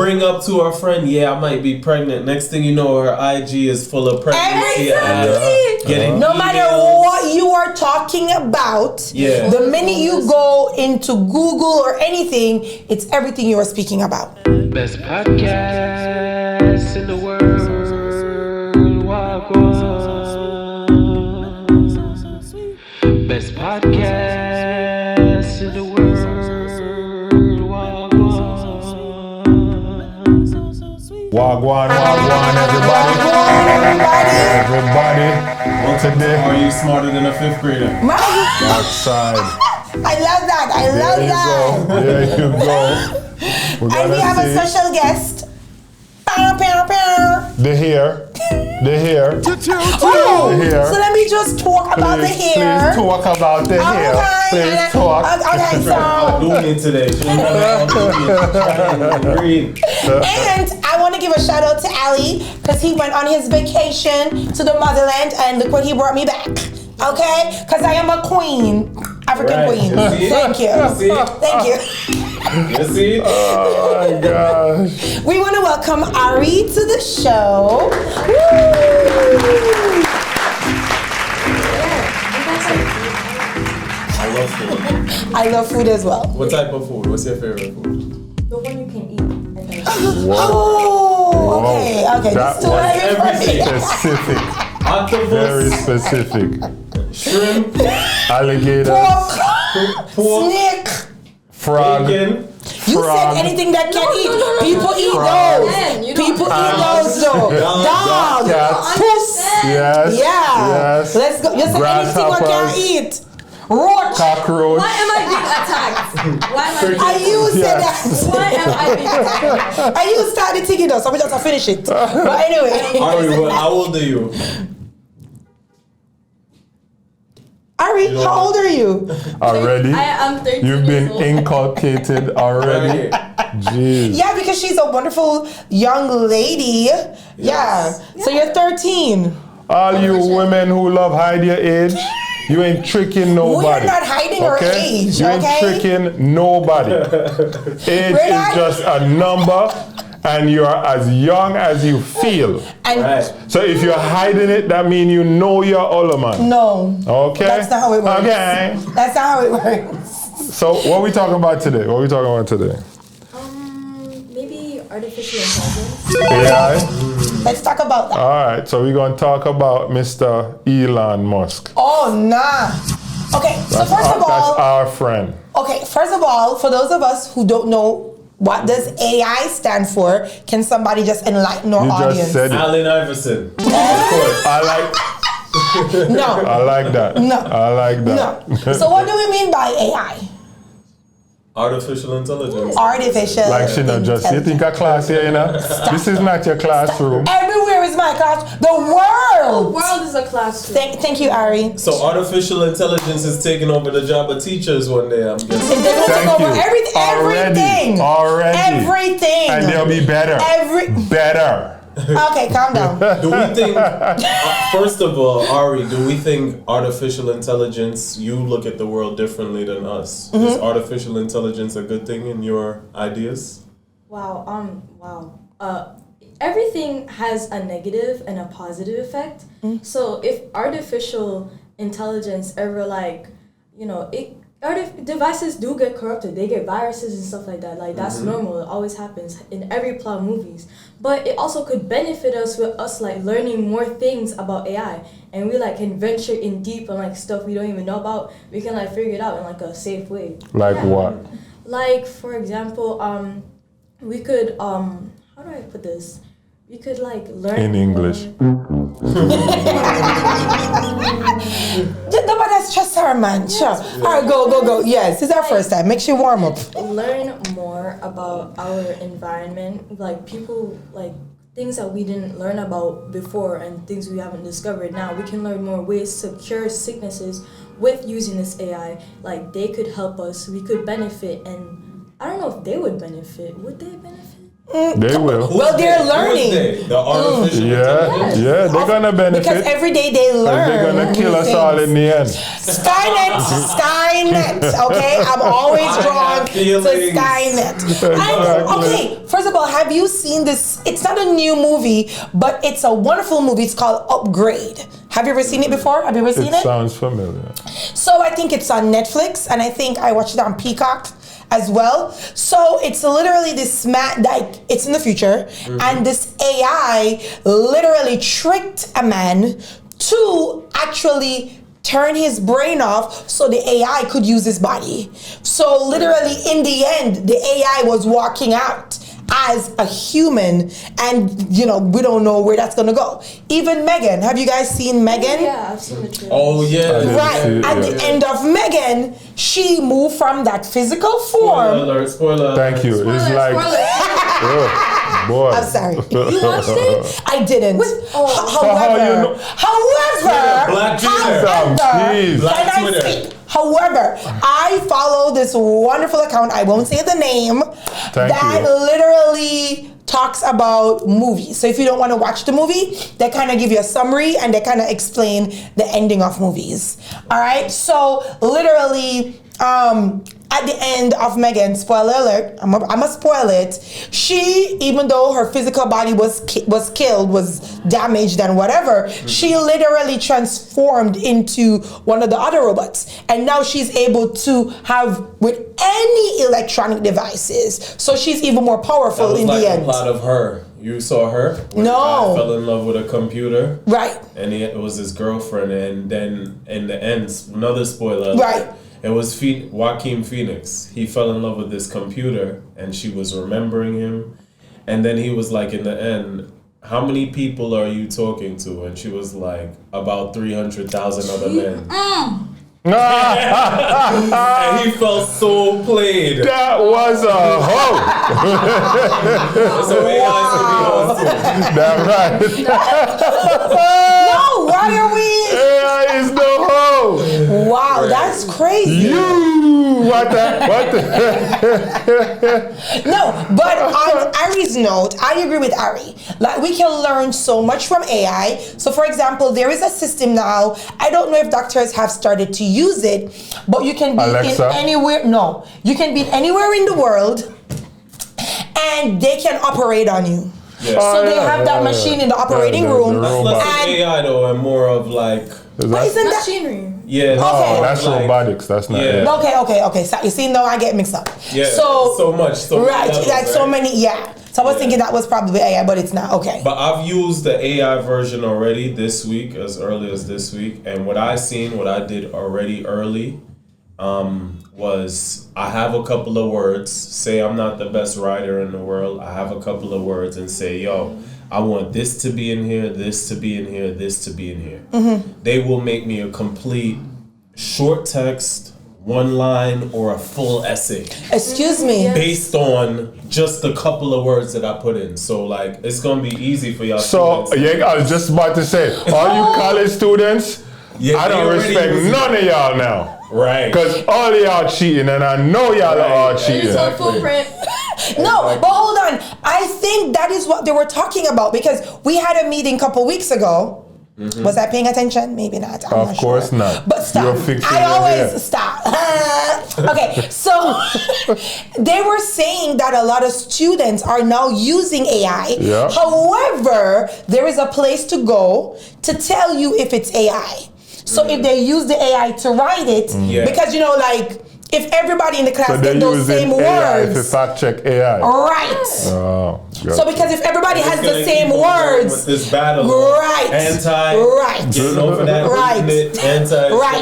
bring up to her friend, yeah, I might be pregnant. Next thing you know, her IG is full of pregnancy ads. No matter what you are talking about, the minute you go into Google or anything, it's everything you are speaking about. Best podcast in the world. Best podcast in the world. Wagwan, everybody. Today, are you smarter than a 5th grader? outside. I love that. There you go. And we have a special guest. The hair. So let me just talk about the hair. Please talk about the hair. Please talk. Okay, so. Doing today. And I want to give a shout out to Ali because he went on his vacation to the motherland and look what he brought me back. Okay? Because I am a queen. African queen. Thank you. Thank you. You see? Oh my gosh. We want to welcome Ari to the show. Woo! I love food. I love food as well. What type of food? What's your favorite food? The one you can eat. Oh, okay. That This was is specific. Octopus. Very specific. Shrimp. Alligator. Pork. Snake. Frog. Bacon. You said anything that can eat. People eat those. People eat those though. Dog. Puss. Yes. Yeah. Let's go. You said anything one can eat. Roach. Cockroach. Why am I being attacked? And you said that. Why am I being attacked? And you started thinking though, so we just have to finish it. But anyway. Ari, how old are you? Ari, how old are you? Already? I am 13 You've been years old. inculcated already? Jeez. Yeah, because she's a wonderful young lady. Yeah. So you're 13. All you women who love hide your age, you ain't tricking nobody. We're not hiding our age, You ain't tricking nobody. Age is just a number, and you're as young as you feel. And So if you're hiding it, that means you know you're older man. no. Okay? That's not how it works. Okay. That's not how it works. So what are we talking about today? Maybe artificial intelligence. AI? Let's talk about that. All right, so we're going to talk about Mr. Elon Musk. Oh, nah. Okay, so first of That's all, our friend. okay, first of all, for those of us who don't know what does AI stand for, can somebody just enlighten our You audience? just said it. Allen Iverson. Of course. I like No. that. No. I like that. No. So what do we mean by AI? Artificial intelligence. Artificial. Like she not just, you think a class here, you know? This is not your classroom. Everywhere is my class. The The world. world is a classroom. Thank you, Ari. So artificial intelligence is taking over the job of teachers one day, I'm guessing. They're gonna take Thank over you. everything. Already. Everything. And they'll be better. Better. Okay, calm down. Do we think, first of all, Ari, do we think artificial intelligence, you look at the world differently than us? Mm-hmm. Is artificial intelligence a good thing in your ideas? Wow. Everything has a negative and a positive effect. So if artificial intelligence ever devices do get corrupted, they get viruses and stuff like that. Like that's normal. It always happens in every plot of movies. But it also could benefit us with us like learning more things about AI, and we like can venture in deep on like stuff we don't even know about. We can like figure it out in like a safe way. Like what? Like for example, we could how do I put this? We could like learn In English. Nobody stress her, man. Sure. All right, go. Yes, it's our first time. Make sure you warm up. Learn more about our environment, like people, like things that we didn't learn about before and things we haven't discovered now. We can learn more ways to cure sicknesses with using this AI. Like they could help us. We could benefit and I don't know if they would benefit. Would they benefit? They will. Well, they're learning. The artificial intelligence. Yeah, they're gonna benefit. Because every day they learn. They're gonna kill us all in the end. Skynet, okay? I'm always drawn to Skynet. Okay, first of all, have you seen this? It's not a new movie, but it's a wonderful movie. It's called Upgrade. Have you ever seen it before? Have you ever seen it? It sounds familiar. So I think it's on Netflix, and I think I watched it on Peacock as well. So it's literally this like it's in the future, and this AI literally tricked a man to actually turn his brain off so the AI could use his body. So literally in the end, the AI was walking out as a human, and you know, we don't know where that's gonna go. Even Megan, have you guys seen Megan? Yeah, I've seen the trailer. Oh yeah. Right, at the end of Megan, she moved from that physical form. Spoiler alert. Thank you. It's like, oh, boy. I'm sorry. You watched it? I didn't. However, Black Twitter. Jeez. Black can I Twitter. speak? However, I follow this wonderful account, I won't say the name, that literally talks about movies. So if you don't want to watch the movie, they kind of give you a summary and they kind of explain the ending of movies. All right? So literally, at the end of Megan, spoiler alert, I'm gonna spoil it. She, even though her physical body was killed, was damaged and whatever, she literally transformed into one of the other robots. And now she's able to have with any electronic devices. So she's even more powerful in the end. That was like a plot of Her. You saw Her? When No. the guy fell in love with a computer. Right. And it was his girlfriend, and then in the end, another spoiler. Right. It was Joaquin Phoenix. He fell in love with this computer, and she was remembering him. And then he was like, in the end, how many people are you talking to? And she was like, about 300,000 other men. And he felt so played. That was a hoe. So AI should be That's right. No, why are we? AI is the hoe. Wow, that's crazy. What the? No, but on Ari's note, I agree with Ari. Like, we can learn so much from AI. So for example, there is a system now, I don't know if doctors have started to use it, but you can be Alexa? in anywhere. No, you can be anywhere in the world and they can operate on you. Yeah. So they have that machine in the operating room. That's less of AI though, and more of like. But isn't that Machinery. Yeah. Okay. That's like, robotics. That's not. Yeah. AI. Okay. So you see, now I get mixed up. Yeah. So much. So right, levels, like so right? many. Yeah. So I was thinking that was probably AI, but it's not. Okay. But I've used the AI version already this week, as early as this week, and what I did already early, was I have a couple of words. Say I'm not the best writer in the world. I have a couple of words and say, yo, I want this to be in here, this to be in here, this to be in here. Mm-hmm. They will make me a complete short text, one line, or a full essay. Excuse me. Based on just a couple of words that I put in. So like, it's gonna be easy for y'all. So students. yeah, I was just about to say, all you college students, Yeah, I don't respect none of y'all now. Right. Because all of y'all cheating, and I know y'all are all cheating. It's on footprint. No, but hold on. I think that is what they were talking about, because we had a meeting a couple weeks ago. Mm-hmm. Was I paying attention? Maybe not. I'm Of not course sure. not. But stop. You're fixing I your always hair. stop. Okay, so they were saying that a lot of students are now using AI. Yeah. However, there is a place to go to tell you if it's AI. So if they use the AI to write it, because you know, like, if everybody in the class So they're get those same using AI to words, fact check AI. right? Oh, So because if everybody has the same words, with this battle, right? Anti, getting over that, Right. anti, Right.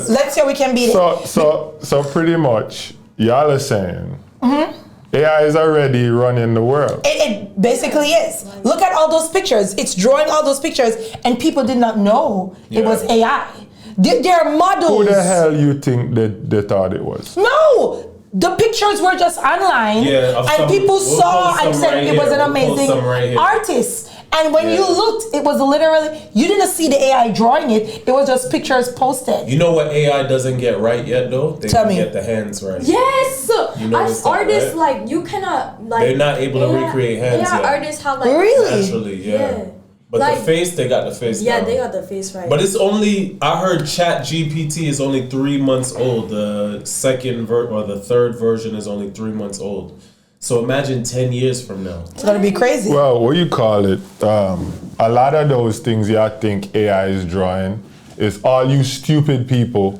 Let's see how we can beat it. So pretty much, y'all are saying AI is already running the world. It basically is. Look at all those pictures. It's drawing all those pictures, and people did not know it was AI. They're models. Who the hell you think they thought it was? No, the pictures were just online, Yeah, and people saw and said right it was here. an We'll post amazing some right here. artist. And when you looked, it was literally, you didn't see the AI drawing it. It was just pictures posted. You know what AI doesn't get right yet, though? They Tell can me. get the hands right. Yes! You know As artists, like, you cannot, like... They're not able to recreate hands yet. artists have, like... Really? Naturally, yeah. But Like, the face, they got the face Yeah, down. they got the face right. But it's only, I heard ChatGPT is only 3 months old. The the third version is only 3 months old. So imagine 10 years from now. It's gonna be crazy. Well, what you call it? A lot of those things you think AI is drawing is all you stupid people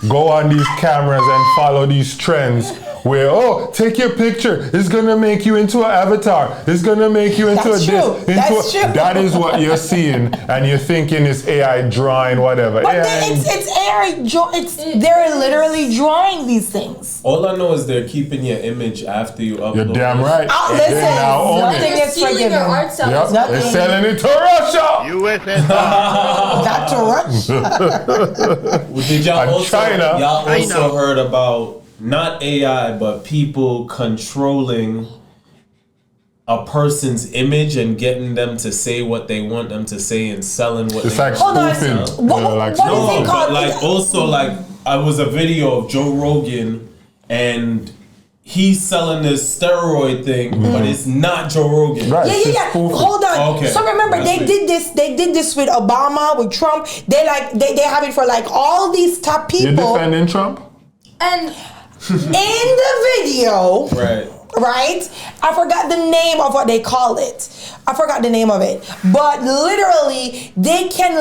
go on these cameras and follow these trends where, take your picture. It's gonna make you into an avatar. It's gonna make you into That's true. That's true. That is what you're seeing, and you're thinking it's AI drawing whatever. But AI, it's AI. They're literally drawing these things. All I know is they're keeping your image after you upload. you're damn it. right. Oh, And listen, they now own nothing it. They're is stealing forgiven. your art style. Yep, Nothing. they're selling it to Russia. Not to rush. Did y'all And also, China. y'all also heard about not AI, but people controlling a person's image and getting them to say what they want them to say and selling what It's they like Hold on. spoofing. What- You know, like what is spoofing. it called? But like also like I was a video of Joe Rogan and he's selling this steroid thing, but it's not Joe Rogan. Right. Yeah, it's yeah, just yeah. spoofing. Hold on. Okay. So remember, That's they it. did this. They did this with Obama, with Trump. They have it for like all these top You're people. defending Trump? And In the video, Right. right? I forgot the name of what they call it. I forgot the name of it. But literally, they can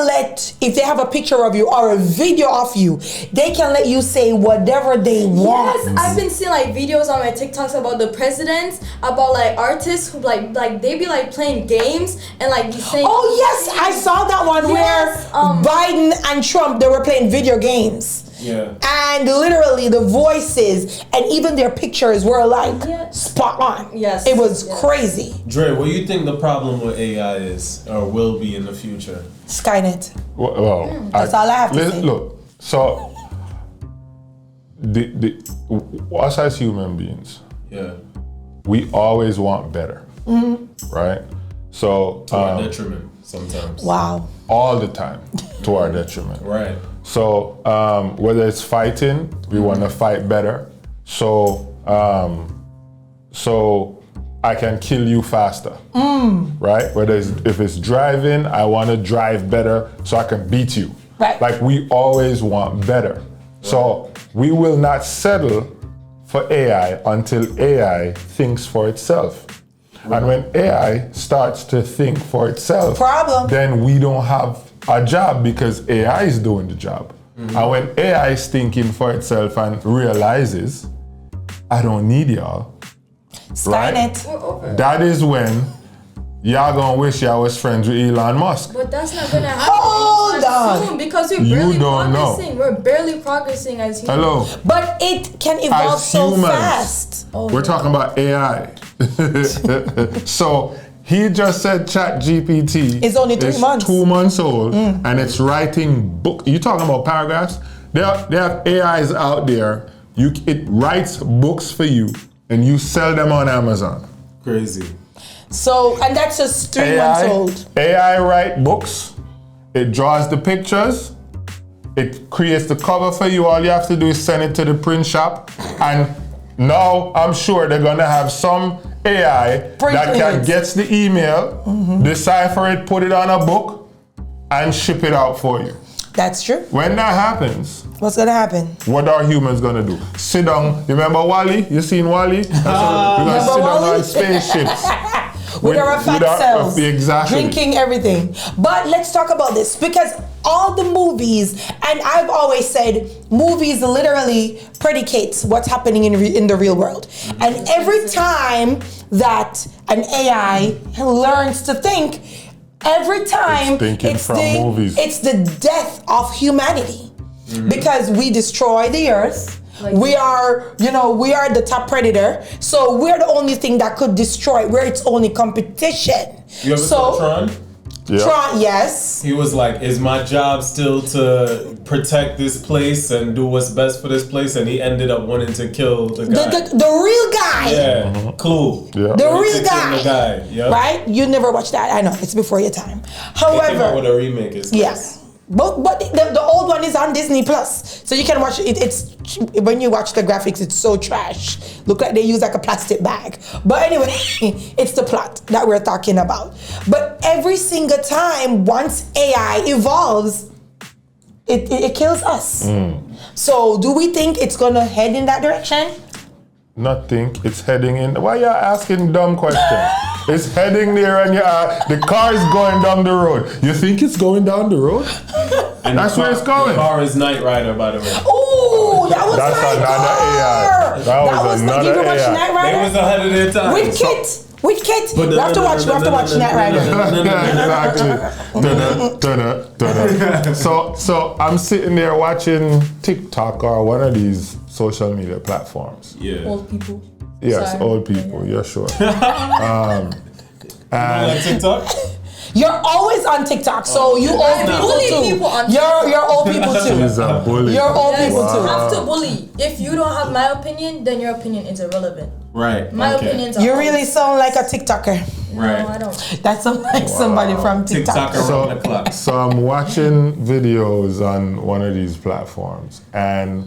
if they have a picture of you or a video of you, they can let you say whatever they want. yes, I've been seeing like videos on my TikToks about the presidents, about like artists who like they be like playing games and like be saying. Oh yes, I saw that one Yes, where Biden and Trump, they were playing video games. Yeah. And literally the voices and even their pictures were like Yeah. spot on. Yes, It was yes. crazy. Dre, what do you think the problem with AI is or will be in the future? Skynet. Well, That's all I have to say. Look, so us as human beings, Yeah. we always want better, right? So To our detriment sometimes. Wow. all the time to our detriment. Right. So whether it's fighting, we want to fight better. So I can kill you faster, right? Whether if it's driving, I want to drive better so I can beat you. Right. Like we always want better. So we will not settle for AI until AI thinks for itself. And when AI starts to think for itself, Problem. then we don't have a job because AI is doing the job. And when AI is thinking for itself and realizes, I don't need y'all, Skynet. We're over. that is when y'all gonna wish y'all was friends with Elon Musk. But that's not gonna happen Hold anytime on. soon because we're You barely don't know. progressing. We're barely progressing as humans. Hello, But it can evolve as so humans, fast. we're talking about AI. So he just said ChatGPT It's only 3 months. 2 months old and it's writing book. You talking about paragraphs? They have AIs out there. It writes books for you and you sell them on Amazon. Crazy. So, and that's just 3 months old. AI write books. It draws the pictures. It creates the cover for you. All you have to do is send it to the print shop. And now I'm sure they're gonna have some AI that can it. get the email, decipher it, put it on a book, and ship it out for you. That's true. When that happens, What's gonna happen? what are humans gonna do? Sit down. You remember Wally? You seen Wally? That's what we're gonna sit down Wall-E? on spaceships. With our fat cells, Exactly. drinking everything. But let's talk about this because all the movies, and I've always said, movies literally predicates what's happening in the real world. And every time that an AI learns to think, every time It's thinking from movies. it's the death of humanity because we destroy the earth. We are the top predator, so we're the only thing that could destroy. We're its only competition. You ever saw Tron? Yeah. Tron, yes. He was like, is my job still to protect this place and do what's best for this place? And he ended up wanting to kill the guy. The real guy. Yeah, Clue. Yeah. The Wanted real to kill guy. the guy. Yep. Right? You never watched that. I know. It's before your time. They came out However, with a remake. It's nice. yes. But the old one is on Disney Plus, so you can watch it. It's when you watch the graphics, it's so trash. Look like they use like a plastic bag. But anyway, it's the plot that we're talking about. But every single time, once AI evolves, it kills us. So do we think it's gonna head in that direction? Not think it's heading in. Why you asking dumb questions? It's heading there, and the car is going down the road. You think it's going down the road? And That's where it's going. The car is Knight Rider, by the way. Ooh, that was That's my another car. AI. That was another you ever watch AI. Knight They Rider? was ahead of their time. With Kit. With Kit. We have to watch Knight Rider. Exactly. So I'm sitting there watching TikTok or one of these social media platforms. Yeah. Old people. Yes, Sorry. old people. Yeah, sure. Like TikTok? You're always on TikTok, so you old people bully too. people on You're old people too. He's a bully. You're old Yes, people you too. have to bully. If you don't have my opinion, then your opinion is irrelevant. Right. My okay. opinions are You really sound like a TikToker. No, Right. I don't. That sounds like somebody from TikTok. TikTok around the clock. So I'm watching videos on one of these platforms, and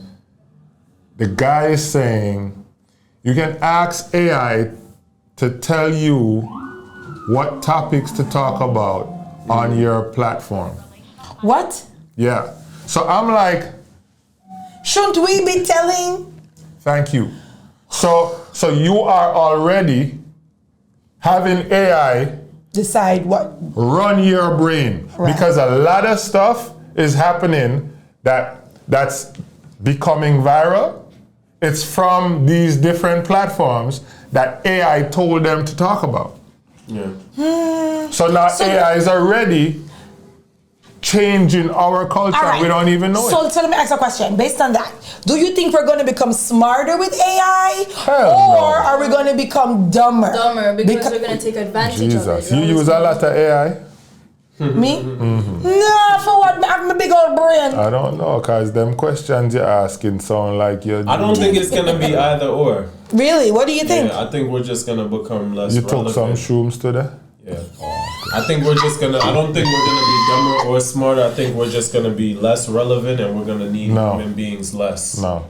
the guy is saying you can ask AI to tell you what topics to talk about on your platform. What? Yeah. So I'm like, Shouldn't we be telling? thank you. So you are already having AI Decide what? run your brain, Right. because a lot of stuff is happening that's becoming viral. It's from these different platforms that AI told them to talk about. Yeah. So now AI is already changing our culture. All right. We don't even know it. So let me ask a question. Based on that, do you think we're going to become smarter with AI, Hell or no. are we going to become dumber? Dumber because we're gonna take advantage Jesus, of it. you use a lot of AI? Me? No, for what? I have a big old brain. I don't know, because them questions you're asking sound like you're... I don't think it's gonna be either or. Really? What do you think? Yeah, I think we're just gonna become less You took some relevant. shrooms today? Yeah. I think we're just gonna. I don't think we're gonna be dumber or smarter. I think we're just gonna be less relevant, and we're gonna need No. human beings less. No.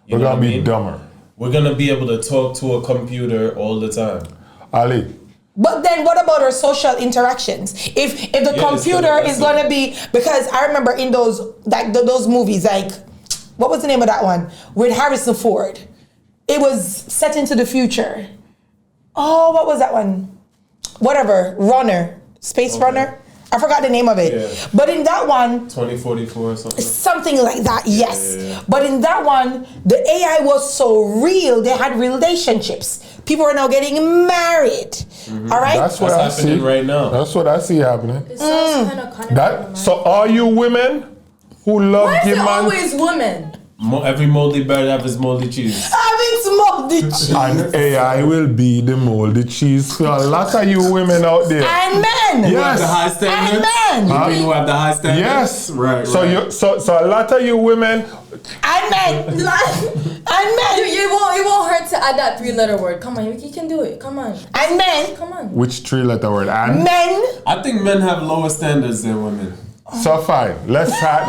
You We're know going what to I be mean? dumber. We're gonna be able to talk to a computer all the time. Ali, But then what about our social interactions? If the it's computer gonna- is going to be, because I remember in those those movies, like, what was the name of that one? With Harrison Ford. It was set into the future. Oh, what was that one? Whatever, Runner, Space Runner. I forgot the name of it. Yeah. But in that one, 2044 or something. something like that, yes. yeah. But in that one, the AI was so real. They had relationships. People are now getting married. All right? that's what That's I see. happening right now. That's what I see happening. It sounds kind of That, so all you women who love Why is your it man always women? Every moldy bird have his moldy cheese. Having moldy cheese. and AI will be the moldy cheese for a lot of you women out there. And men. Yes. The high standards. And men. You mean who have the high standards? Yes. Right. So right. you so a lot of you women, And men. And men. It won't hurt to add that 3-letter word. Come on, you can do it. Come on. And men. Come on. which 3-letter word? And Men. I think men have lower standards than women. so fine. Let's add.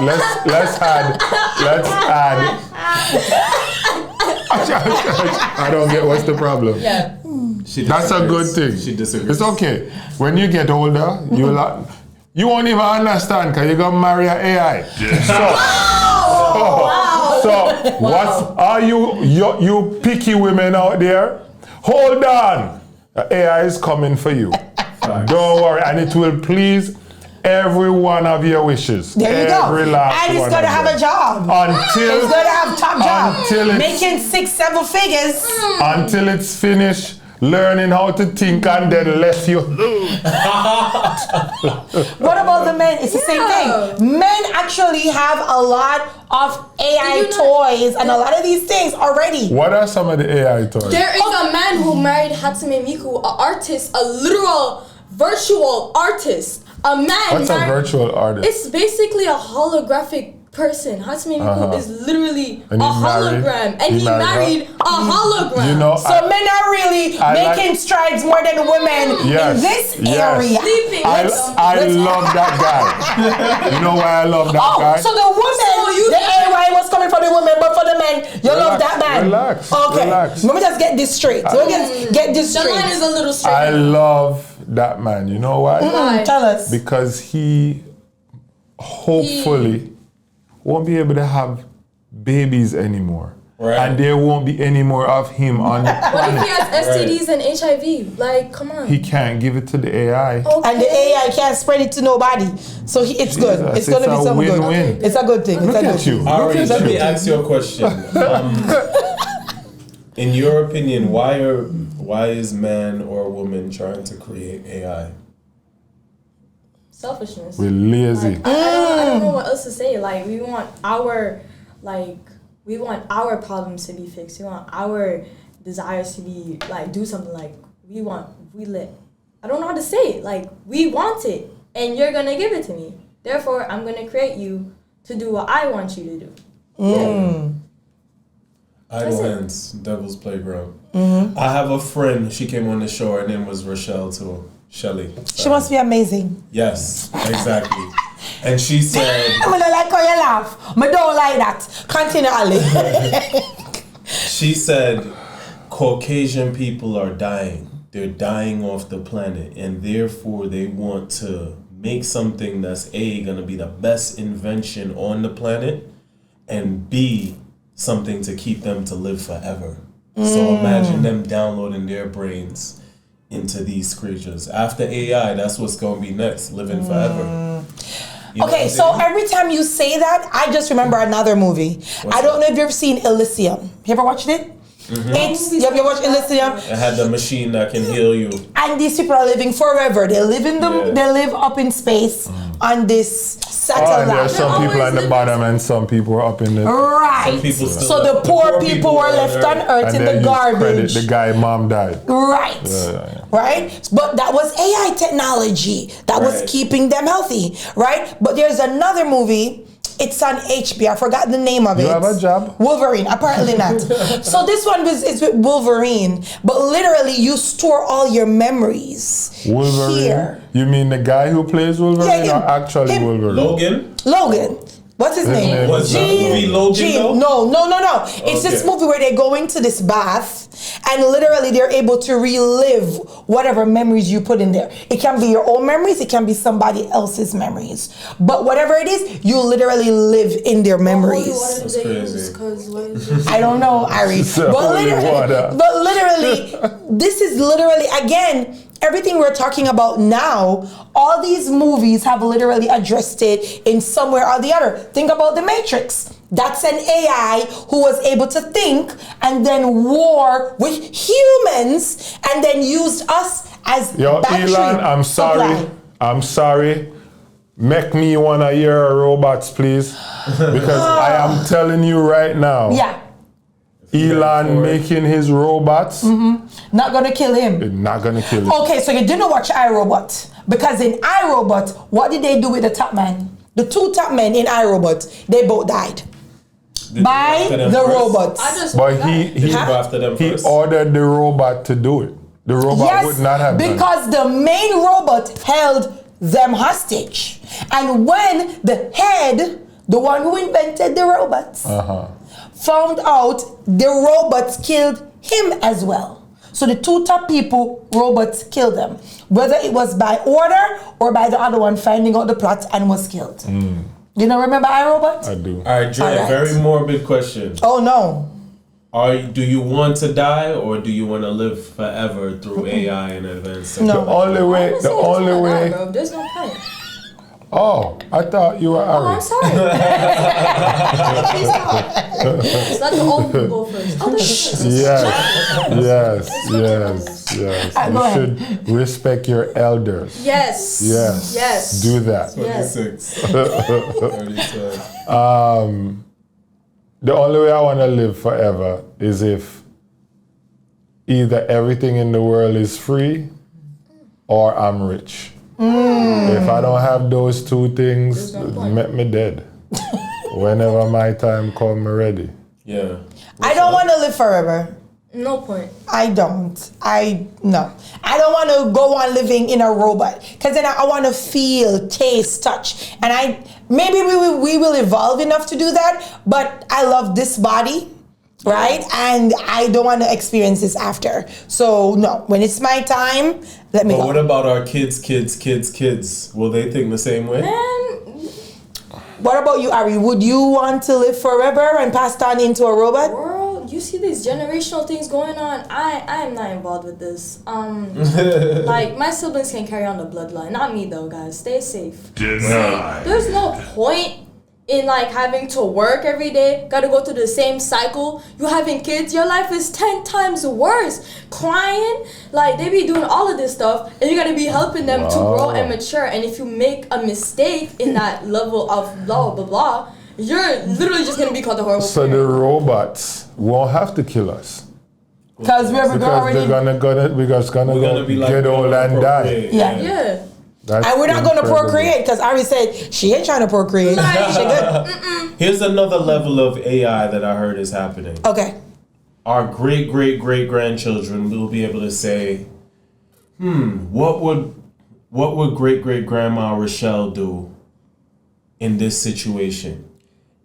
I don't get what's the problem. Yeah. She That's a good disagrees. thing. She disagrees. It's okay. When you get older, you won't even understand because you're going to marry an AI. So what are you picky women out there? Hold on. The AI is coming for you. Don't worry. And it will please every one of your wishes. There you go. Every last And it's one going to of have them. a job. Until It's going to have top job. Until it's- Making 6-7 figures. until it's finished learning how to think and then left you. What about the men? It's the same thing. Men actually have a lot of AI Did you know- toys and a lot of these things already. What are some of the AI toys? There is a man who married Hatsune Miku, an artist, a literal virtual artist. A man. What's a virtual artist? It's basically a holographic person. How many people is literally And a he married- hologram, and he he married married a hologram. You know, So men are really making strides more than women in this area. Sleeping with them. I love that guy. You know why I love that guy? So the women, the AI was coming for the women, but for the men, you love that man. Relax. Okay. Relax. Let me just get this straight. Let me just get this The straight. line is a little straight. I love that man. You know why? Why? Tell us. Because he hopefully won't be able to have babies anymore. Right. And there won't be any more of him on the What if he planet. has STDs and HIV? Like, come on. He can't give it to the AI. Okay. And the AI can't spread it to nobody. So it's good. Jesus, It's going to it's be a something good. win-win. It's a good thing. Look it's a at good you. thing. Ari, Look let at me you. ask you a question. In your opinion, why is man or woman trying to create AI? Selfishness. We're lazy. Like, I don't know what else to say. Like, we want our problems to be fixed. We want our desires to be like do something. Like I don't know how to say it. Like, we want it, and you're gonna give it to me. Therefore, I'm gonna create you to do what I want you to do. Idle hands, devil's playground. I have a friend. She came on the show. Her name was Rochelle too. Shelly. She must be amazing. Yes, exactly. And she said, I don't like how you laugh. I don't like that. Continually. she said, Caucasian people are dying. They're dying off the planet, and therefore they want to make something that's A, gonna be the best invention on the planet, and B, something to keep them to live forever. So imagine them downloading their brains into these creatures. After AI, that's what's gonna be next, living forever. You know what Okay, I'm so saying? every time you say that, I just remember another movie. I don't know if you've ever seen Elysium. You ever watched it? You ever watched Elysium? It had the machine that can heal you. And these people are living forever. They live in the, Yeah. they live up in space on this Oh, and satellite. there's some people at the bottom and some people are up in the... Right. Some people still So the poor people were left on Earth And in then the you credit garbage. the guy mom died. Right. Yeah. Right? But that was AI technology that was Right. keeping them healthy. Right? But there's another movie. It's on HBO. I forgot the name of it. You have a job? Wolverine. Apparently not. So this one is with Wolverine. But literally, you store all your memories Wolverine? here. You mean the guy who plays Wolverine Yeah, or actually him. Wolverine? Logan. What's his name? Was that movie Logan though? No. It's this Okay. movie where they go into this bath and literally they're able to relive whatever memories you put in there. It can be your own memories, it can be somebody else's memories. But whatever it is, you literally live in their memories. That's crazy. I don't know, Ari. So But water. literally, this is literally, again, everything we're talking about now, all these movies have literally addressed it in somewhere or the other. Think about The Matrix. That's an AI who was able to think and then war with humans and then used us as Yo, battery Elon, I'm sorry. supply. I'm sorry. Make me one of your robots, please. Because I am telling you right now, Yeah, Elon making his robots not gonna kill him. is not gonna kill him. Okay, so you didn't watch iRobot. Because in iRobot, what did they do with the top man? The two top men in iRobot, they both died. Did By you go after them the first? robots. I just But Did you go after them he first? ordered the robot to do it. The robot would not have done it. because the main robot held them hostage. And when the head, the one who invented the robots, found out the robots killed him as well. So the two top people, robots killed them. Whether it was by order or by the other one finding out the plot and was killed. You know, remember iRobot? I do. All right, Dre, All right. very morbid question. Oh no. Do you want to die or do you want to live forever through AI and advanced No. technology? The only way. bro. There's no point. Oh, I thought you were Oh, I'm Ari. sorry. Please stop. Let the old people go first. Oh, this is Yes. Go You ahead. should respect your elders. Yes. Yes. Do that. 26. 32. The only way I want to live forever is if either everything in the world is free or I'm rich. If I don't have those two things, There's no point. make me dead. Whenever my time come, me ready. Yeah. I don't want to live forever. No point. I don't. No. I don't want to go on living in a robot because then I want to feel, taste, touch, and maybe we will evolve enough to do that. But I love this body, right? And I don't want to experience this after. So no, when it's my time, let me But go. what about our kids? Will they think the same way? What about you, Ari? Would you want to live forever and pass on into a robot? World, you see these generational things going on. I am not involved with this. Like my siblings can carry on the bloodline, not me though, guys. Stay safe. There's no point in like having to work every day, gotta go through the same cycle. You having kids, your life is 10 times worse. Crying, like they be doing all of this stuff, and you gotta be helping them to grow and mature. And if you make a mistake in that level of blah blah blah, you're literally just gonna be called a horrible So parent. the robots won't have to kill us. Because we're Because already... we're just gonna be like, get old and die. Yeah. Yeah. That's And we're not going to incredible. procreate because Ari said she ain't trying to procreate. Like- She good. Here's another level of AI that I heard is happening. Okay. Our great grandchildren will be able to say, what would great grandma Rochelle do in this situation?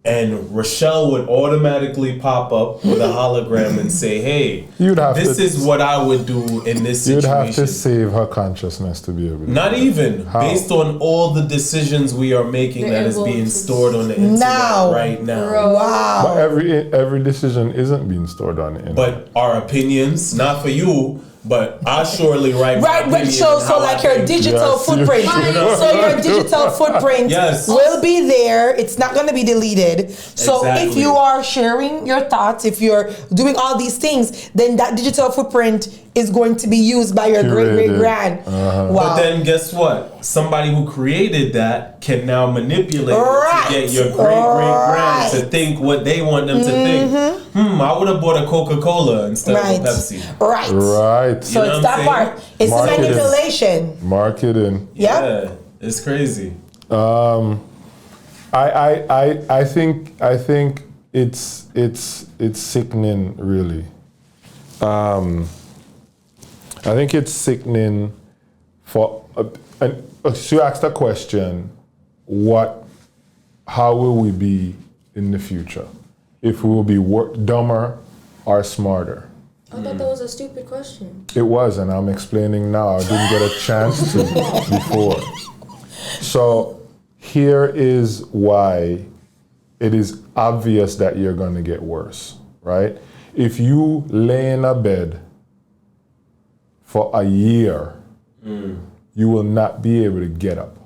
And Rochelle would automatically pop up with a hologram and say, hey, this is what I would do in this You'd situation. have to save her consciousness to be able to. Not even. How? Based on all the decisions we are making The that is being influences. stored on the internet Now. right now. Bro. But Wow. every decision isn't being stored on the internet. But our opinions, not for you, but I surely write my Right, but opinion so and how like I your think. digital Yes, you- footprint. So your digital footprint Yes. will be there. It's not going to be deleted. So if Exactly. you are sharing your thoughts, if you're doing all these things, then that digital footprint is going to be used by your great Curated. grand. Uh-huh. Wow. But then guess what? Somebody who created that can now manipulate Right. it to get your great-great-grand to Right. think what they want them to think. I would have bought a Coca-Cola instead Right. of a Pepsi. Right. Right. So You know it's what I'm that part. It's Marketing. the manipulation. Marketing. Yep. Yeah, it's crazy. I think it's sickening, really. I think it's sickening for. So you asked the question, how will we be in the future? If we will be dumber or smarter? I thought that was a stupid question. It was, and I'm explaining now. I didn't get a chance to before. So here is why it is obvious that you're going to get worse, right? If you lay in a bed for a year, you will not be able to get up.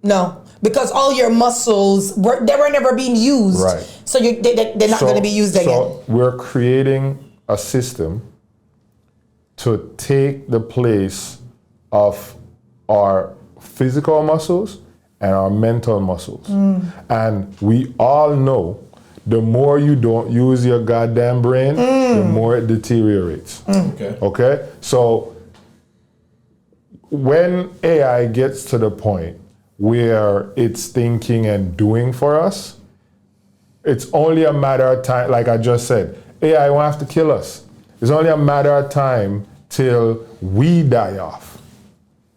No, because all your muscles were never being used. Right. So they're not going to be used again. So we're creating a system to take the place of our physical muscles and our mental muscles. And we all know the more you don't use your goddamn brain, the more it deteriorates. Okay? So when AI gets to the point where it's thinking and doing for us, it's only a matter of time, like I just said, AI won't have to kill us. It's only a matter of time till we die off.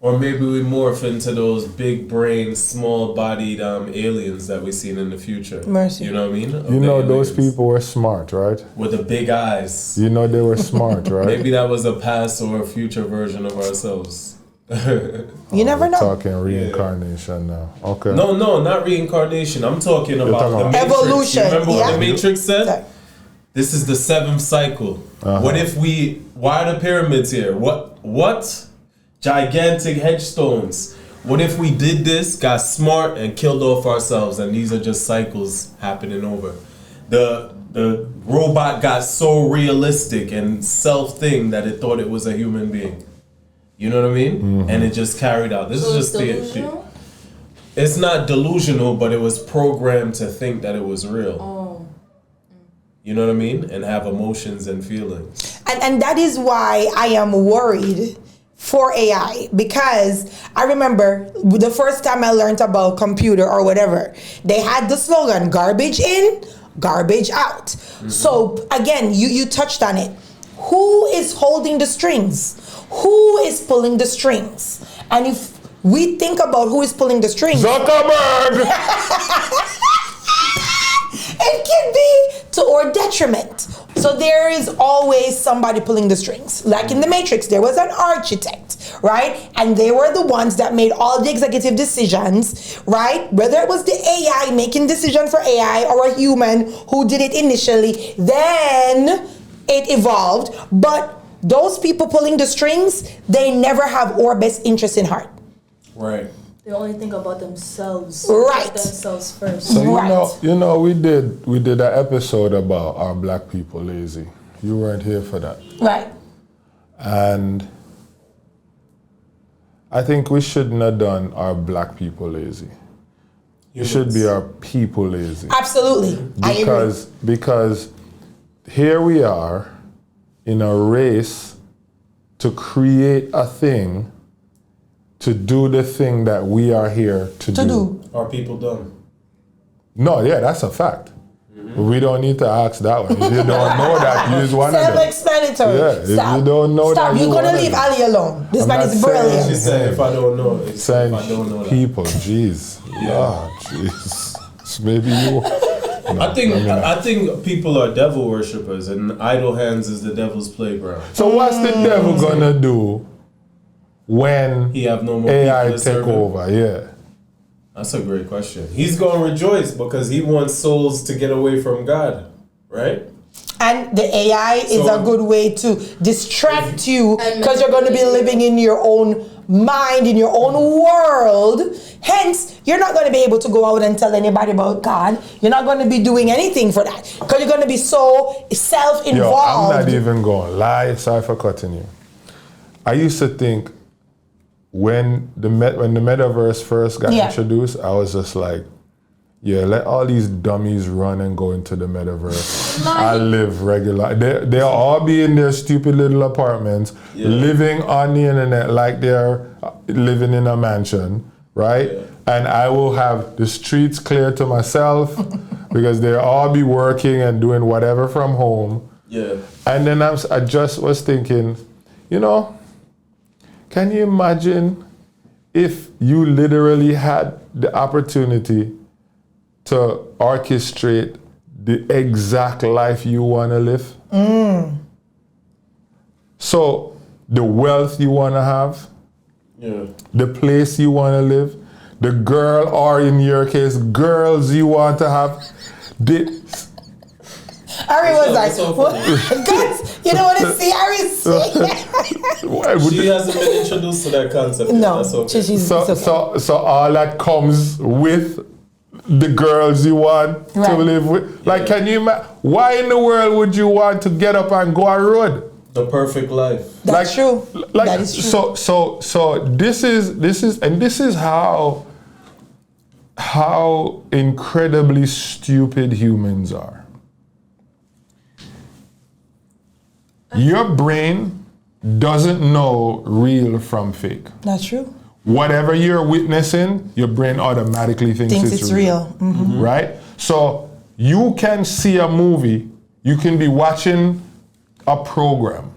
Or maybe we morph into those big brain, small bodied aliens that we seen in the future. Mercy. You know what I mean? You know The those aliens. people were smart, right? With the big eyes. You know they were smart, right? Maybe that was a past or a future version of ourselves. You never know. Talking reincarnation now. Okay. No, not reincarnation. I'm talking about talking the about- Matrix. Evolution, You remember what yeah. the Matrix said? Sorry. This is the 7th cycle. What if why are the pyramids here? What? Gigantic headstones. What if we did this, got smart, and killed off ourselves, and these are just cycles happening over? The robot got so realistic and self-thing that it thought it was a human being. You know what I mean? And it just carried out. This So is it's just delusional? it's not delusional, but it was programmed to think that it was real. Oh. You know what I mean? And have emotions and feelings. And that is why I am worried for AI, because I remember the first time I learned about computer or whatever, they had the slogan, garbage in, garbage out. Mm-hmm. So again, you touched on it. Who is holding the strings? Who is pulling the strings? And if we think about who is pulling the strings, Zuckerberg! it can be to our detriment. So there is always somebody pulling the strings. Like in the Matrix, there was an architect, right? And they were the ones that made all the executive decisions, right? Whether it was the AI making decisions for AI or a human who did it initially, then it evolved. But those people pulling the strings, they never have our best interest in heart. Right. They only think about themselves. Right. Themselves first. So Right. you know, we did an episode about are black people lazy. You weren't here for that. Right. And I think we shouldn't have done our black people lazy. It should be our people lazy. Absolutely. I agree. Because here we are in a race to create a thing, to do the thing that we are here to do. Are people dumb? No, yeah, that's a fact. Mm-hmm. We don't need to ask that one. If you don't know that, use one of them. Self-explanatory. Yeah, Stop. if you don't know Stop. that, You're going to leave that. Ali alone. This I'm man not is saying brilliant. She said, if I don't know it, if Saying I don't know that. people, jeez. Yeah, jeez. Maybe you. No, I think people are devil worshippers, and idle hands is the devil's playground. So what's the devil gonna do when He have no more AI people to take serve him? over? Yeah. That's a great question. He's going to rejoice because he wants souls to get away from God, right? And the AI is So- a good way to distract you because you're going to be living in your own mind, in your own world. Hence, you're not going to be able to go out and tell anybody about God. You're not going to be doing anything for that because you're going to be so self-involved. Yo, I'm not even gonna lie. Sorry for cutting you. I used to think when the metaverse first got introduced, I was just like, yeah, let all these dummies run and go into the metaverse. I live regular. They'll all be in their stupid little apartments, living on the internet like they're living in a mansion, right? Yeah. And I will have the streets clear to myself because they'll all be working and doing whatever from home. Yeah. And then I just was thinking, you know, can you imagine if you literally had the opportunity to orchestrate the exact life you want to live? So the wealth you want to have, the place you want to live, the girl, or in your case, girls you want to have. Ari was like, guys, you don't want to see Ari say. She hasn't been introduced to that concept. No, that's okay. So all that comes with the girls you want to live with. Like, can you imagine? Why in the world would you want to get up and go on road? The perfect life. That's true. That is true. So this is how incredibly stupid humans are. Your brain doesn't know real from fake. That's true. Whatever you're witnessing, your brain automatically thinks it's real. Mm-hmm. Right? So you can see a movie, you can be watching a program,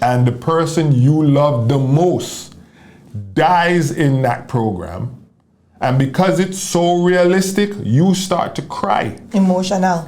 and the person you love the most dies in that program. And because it's so realistic, you start to cry. Emotional.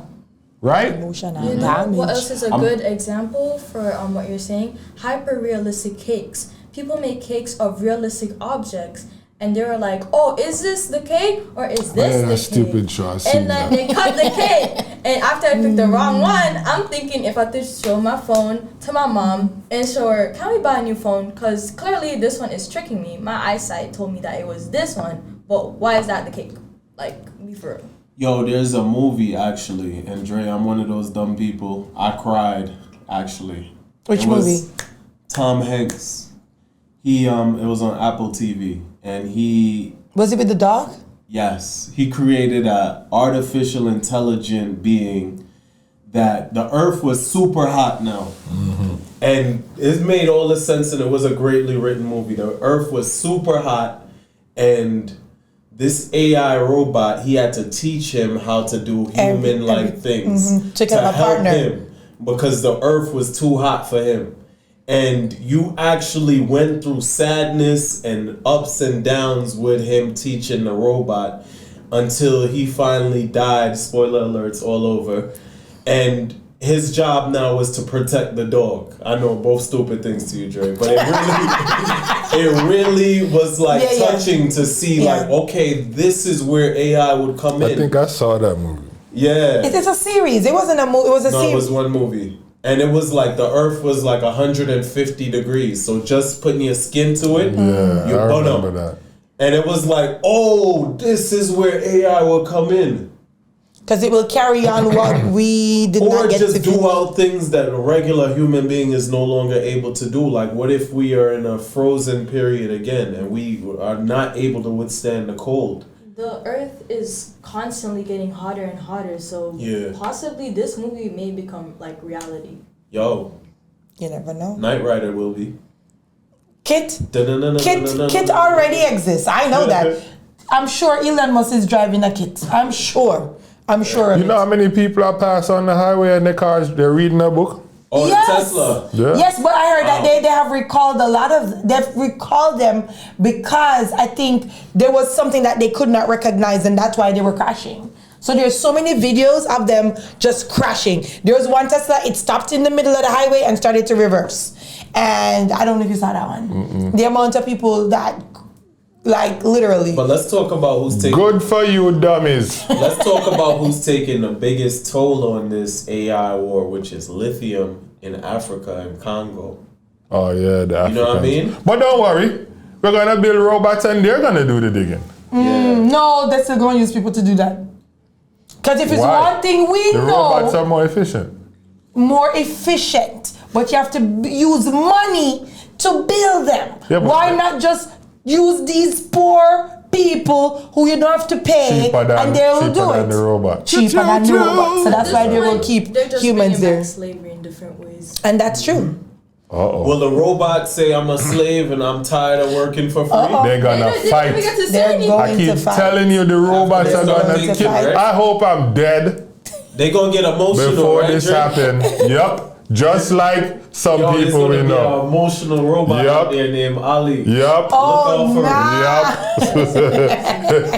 Right? Emotional you know damage. What else is a good example for what you're saying? Hyper-realistic cakes. People make cakes of realistic objects, and they were like, "Oh, is this the cake or is this the cake?" Stupid show. And then they cut the cake, and after I picked the wrong one, I'm thinking if I could show my phone to my mom and show her, "Can we buy a new phone? Because clearly this one is tricking me. My eyesight told me that it was this one, but why is that the cake? Like, be for real." Yo, there's a movie actually, and Dre, I'm one of those dumb people. I cried actually. Which movie? Tom Hanks. It was on Apple TV, and he. Was it with the dog? Yes, he created a artificial intelligent being that the Earth was super hot now, And it made all the sense, and it was a greatly written movie. The Earth was super hot, and this AI robot, he had to teach him how to do human-like things To help partner. him because the Earth was too hot for him. And you actually went through sadness and ups and downs with him teaching the robot until he finally died. Spoiler alerts all over. And his job now was to protect the dog. I know both stupid things to you, Dre, but it really was like touching to see like, okay, this is where AI would come in. I think I saw that movie. Yeah. It's a series. It wasn't a movie. It was a series. It was one movie. And it was like the Earth was like 150 degrees. So just putting your skin to it, you I burn remember up. that. And it was like, oh, this is where AI will come in. Because it will carry on what we did Or not get to just do out things that a regular human being is no longer able to do. Like, what if we are in a frozen period again and we are not able to withstand the cold? The Earth is constantly getting hotter and hotter, so possibly this movie may become like reality. Yo. You never know. Knight Rider will be. Kit already exists. I know that. I'm sure Elon Musk is driving a Kit. I'm sure of You know how many people are passing on the highway in their cars, they're reading a book? Oh, yes. Tesla. Yeah. Yes, but I heard that they have recalled they've recalled them because I think there was something that they could not recognize and that's why they were crashing. So there's so many videos of them just crashing. There was one Tesla, it stopped in the middle of the highway and started to reverse. And I don't know if you saw that one. The amount of people that, like, literally. But let's talk about who's taking... Good for you, dummies. Let's talk about who's taking the biggest toll on this AI war, which is lithium in Africa and Congo. Oh, yeah, the Africans. You know what I mean? But don't worry. We're going to build robots and they're going to do the digging. No, they're still going to use people to do that. Because if it's one thing we know... The robots are more efficient. More efficient. But you have to use money to build them. Yeah, why not just use these poor people who you don't have to pay and they will do it? The robot. Cheaper than the robot. So that's why they will keep humans there. Back slavery in different ways. And that's true. Uh-oh. Will the robot say I'm a slave and I'm tired of working for free? They're gonna fight. I keep telling you the robots are gonna kill. I hope I'm dead. They gonna get emotional before this happen. Yup. Just like some people we know. An emotional robot out there named Ali. Yup. Oh, Yup.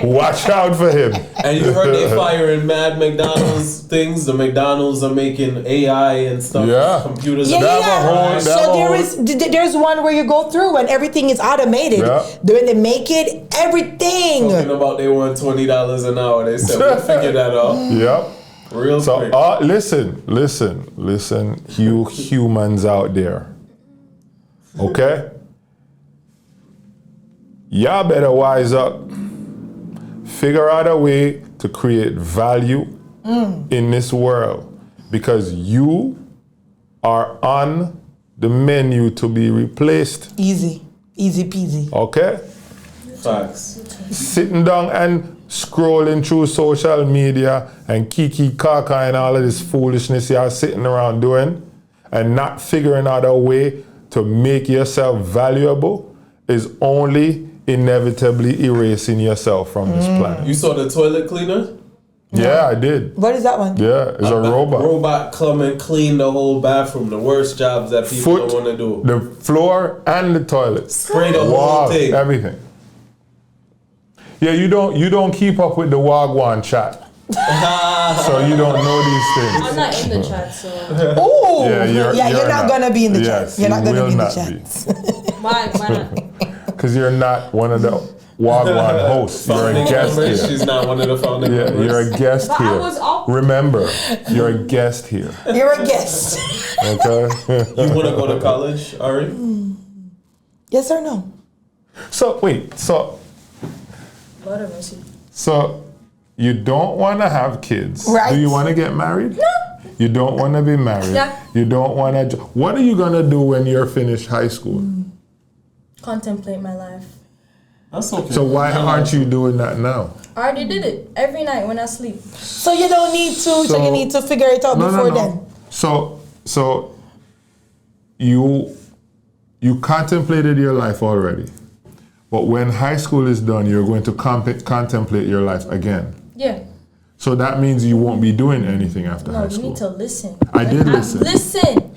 Watch out for him. And you heard they firing mad McDonald's things. The McDonald's are making AI and stuff. Yeah. Computers. So there's one where you go through and everything is automated. Yeah. When they make it, everything. Talking about they want $20 an hour. They said we'll figure that out. Yep. Real quick. Listen, you humans out there. Okay? Y'all better wise up. Figure out a way to create value in this world because you are on the menu to be replaced. Easy peasy. Okay? Facts. Sitting down and scrolling through social media and kiki kaka and all of this foolishness you're sitting around doing and not figuring out a way to make yourself valuable is only inevitably erasing yourself from this planet. You saw the toilet cleaner? Yeah, I did. What is that one? Yeah, it's a robot. Robot come and clean the whole bathroom. The worst jobs that people don't want to do. The floor and the toilet. Spray the whole thing. Everything. Yeah, you don't keep up with the Gwan chat. So you don't know these things. I'm not in the chat, so. Ooh. Yeah, you're not gonna be in the chat. You're not gonna be in the chat. Why not? Because you're not one of the Wagwan hosts. You're a guest here. She's not one of the founding members. You're a guest But here. I was all- Remember, you're a guest here. You're a guest. Okay? You want to go to college, Ari? Yes or no? Lord have mercy. So you don't want to have kids. Right. Do you want to get married? No. You don't want to be married. Yeah. You don't want to. What are you going to do when you're finished high school? Contemplate my life. That's okay. So why aren't you doing that now? I already did it every night when I sleep. So you don't need to. So you need to figure it out before then. So you contemplated your life already. But when high school is done, you're going to contemplate your life again. Yeah. So that means you won't be doing anything after high No, you school. need to listen. I did listen. Listen.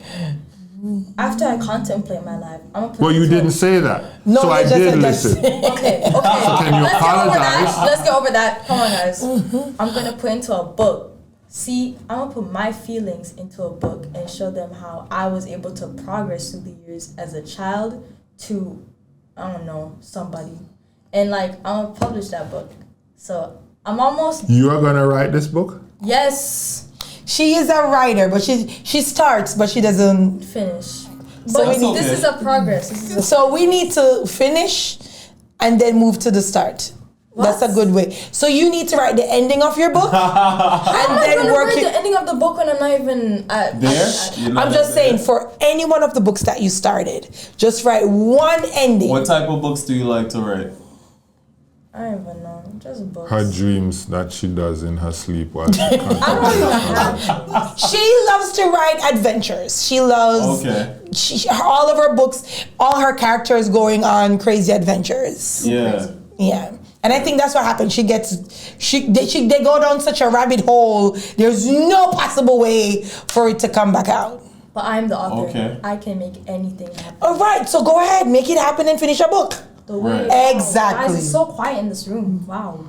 After I contemplate my life, I'm gonna put Well, it you into didn't say that. No, so I you just did said listen. Okay. So can you apologize? Let's get over that. Come on, guys. I'm gonna put into a book. See, I'm gonna put my feelings into a book and show them how I was able to progress through the years as a child to, I don't know, somebody. And like, I'm gonna publish that book. So I'm almost. You are gonna write this book? Yes. She is a writer, but she starts, but she doesn't Finish. So But we need- this is a progress. So we need to finish and then move to the start. That's a good way. So you need to write the ending of your book and I'm then gonna work write it. the ending of the book when I'm not even at There? You're not I'm just there? saying, for any one of the books that you started, just write one ending. What type of books do you like to write? I don't even know. Just books. Her dreams that she does in her sleep while she I don't even have. She loves to write adventures. She loves Okay. all of her books, all her characters going on crazy adventures. Yeah. Yeah. And I think that's what happens. They go down such a rabbit hole. There's no possible way for it to come back out. But I'm the author. Okay. I can make anything happen. All right, so go ahead, make it happen and finish a book. The way Right. Exactly. Guys, it's so quiet in this room. Wow.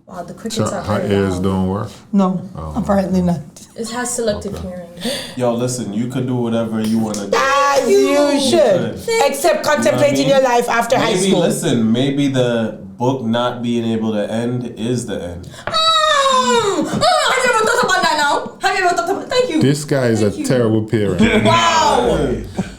Wow, the crickets So are her very ears loud. don't work. No, apparently not. It has selective hearing. Yo, listen, you could do whatever you want to do. As you should. Except contemplating You know what I mean? your life after high Maybe, school. listen, maybe the book not being able to end is the end. Have you ever thought about that now? Have you ever thought about Thank you. This guy is a Thank you. terrible parent. Wow.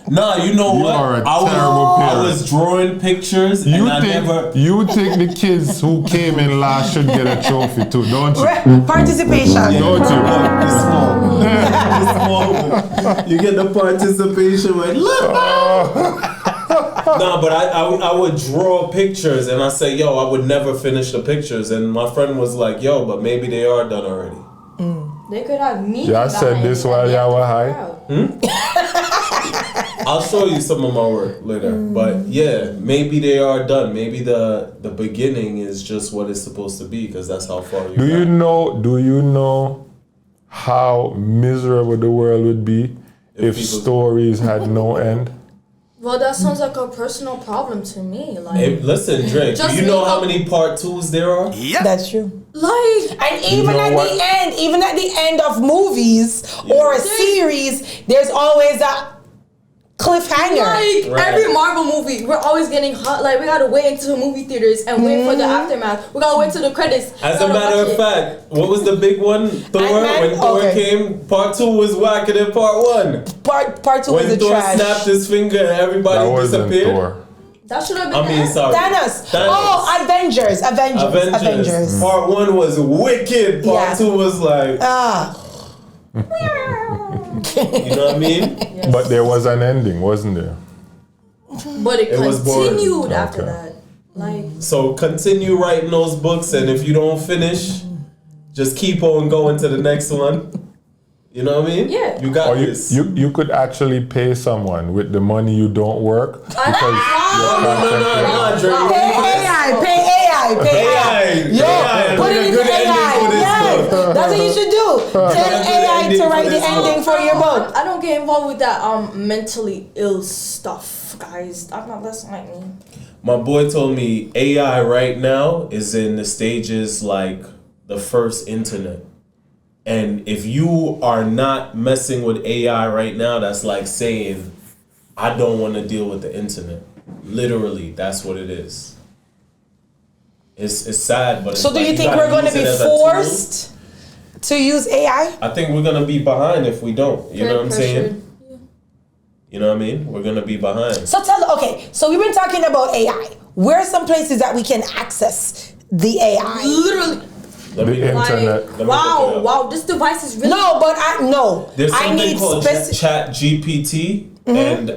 Nah, you know You what? are a I terrible parent. was drawing pictures and I never. You think the kids who came in last should get a trophy too, don't you? Participation. Don't you? The small. The small one. You get the participation right. Look. Nah, but I would draw pictures and I say, yo, I would never finish the pictures. And my friend was like, yo, but maybe they are done already. They could have me. Y'all said this while y'all were high? I'll show you some of my work later. But yeah, maybe they are done. Maybe the beginning is just what it's supposed to be because that's how far you Do you got. know how miserable the world would be if people- stories had no end? Well, that sounds like a personal problem to me. Like, Hey, listen, Drake, do Just you know make how up- many part 2s there are? That's true. like And even know at what? the end of movies or a series, there's always a cliffhanger. Right. every Marvel movie, we're always getting hot. Like, we gotta wait into the movie theaters and wait for the aftermath. We gotta wait till the credits. As We a gotta matter watch of it. fact, what was the big one? Thor? Ant-Man? When Thor Okay. came, part 2 was whacker than part 1. Part two When is a Thor trash. snapped his finger and That everybody wasn't disappeared. Thor. That should have been. I mean, sorry. Thanos. Oh, Avengers. Avengers. Part 1 was wicked. Part Yeah. 2 was like, Ah. you know what I mean? Yes. But there was an ending, wasn't there? But it was boring. continued after Okay. that. Like, So continue writing those books, and if you don't finish, just keep on going to the next one. You know what I mean? Yeah. You got Or this. you could actually pay someone with the money you don't work because you're contemplating. No, Drake. Pay AI. Yo, AI. put it A into good ending AI. for this Yes, book. that's what you should do. Tell AI ending to for write the this book. ending for your book. I don't get involved with that mentally ill stuff, guys. That's not me. My boy told me AI right now is in the stages like the first internet. And if you are not messing with AI right now, that's like saying, I don't want to deal with the internet. Literally, that's what it is. It's sad, but it's So do like you think gotta we're going to use be it as a tool. forced to use AI? I think we're going to be behind if we don't. You know what I'm saying? You know what I mean? We're going to be behind. So so we've been talking about AI. Where are some places that we can access the AI? Literally. Let me The get- internet. let me look it up. Wow, this device is really. No, but There's I something need called specific. Chat GPT, and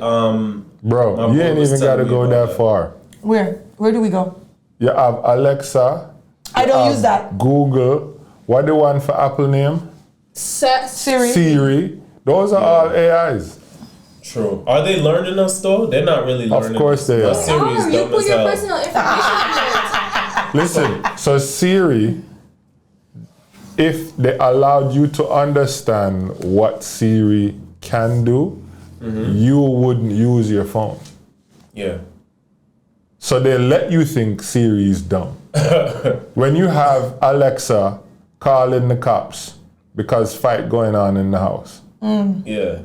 Bro, My you boy ain't was even got to telling me go about that that. far. Where do we go? You have Alexa. I you don't have use that. Google. What the one for Apple name? Siri. Siri. Those are all AIs. True. Are they learning us though? They're not really learning. Of course they are. Siri's You dumb put as your hell. personal information. Listen, so Siri, if they allowed you to understand what Siri can do, you wouldn't use your phone. Yeah. So they let you think Siri is dumb. When you have Alexa calling the cops because fight going on in the house. Yeah.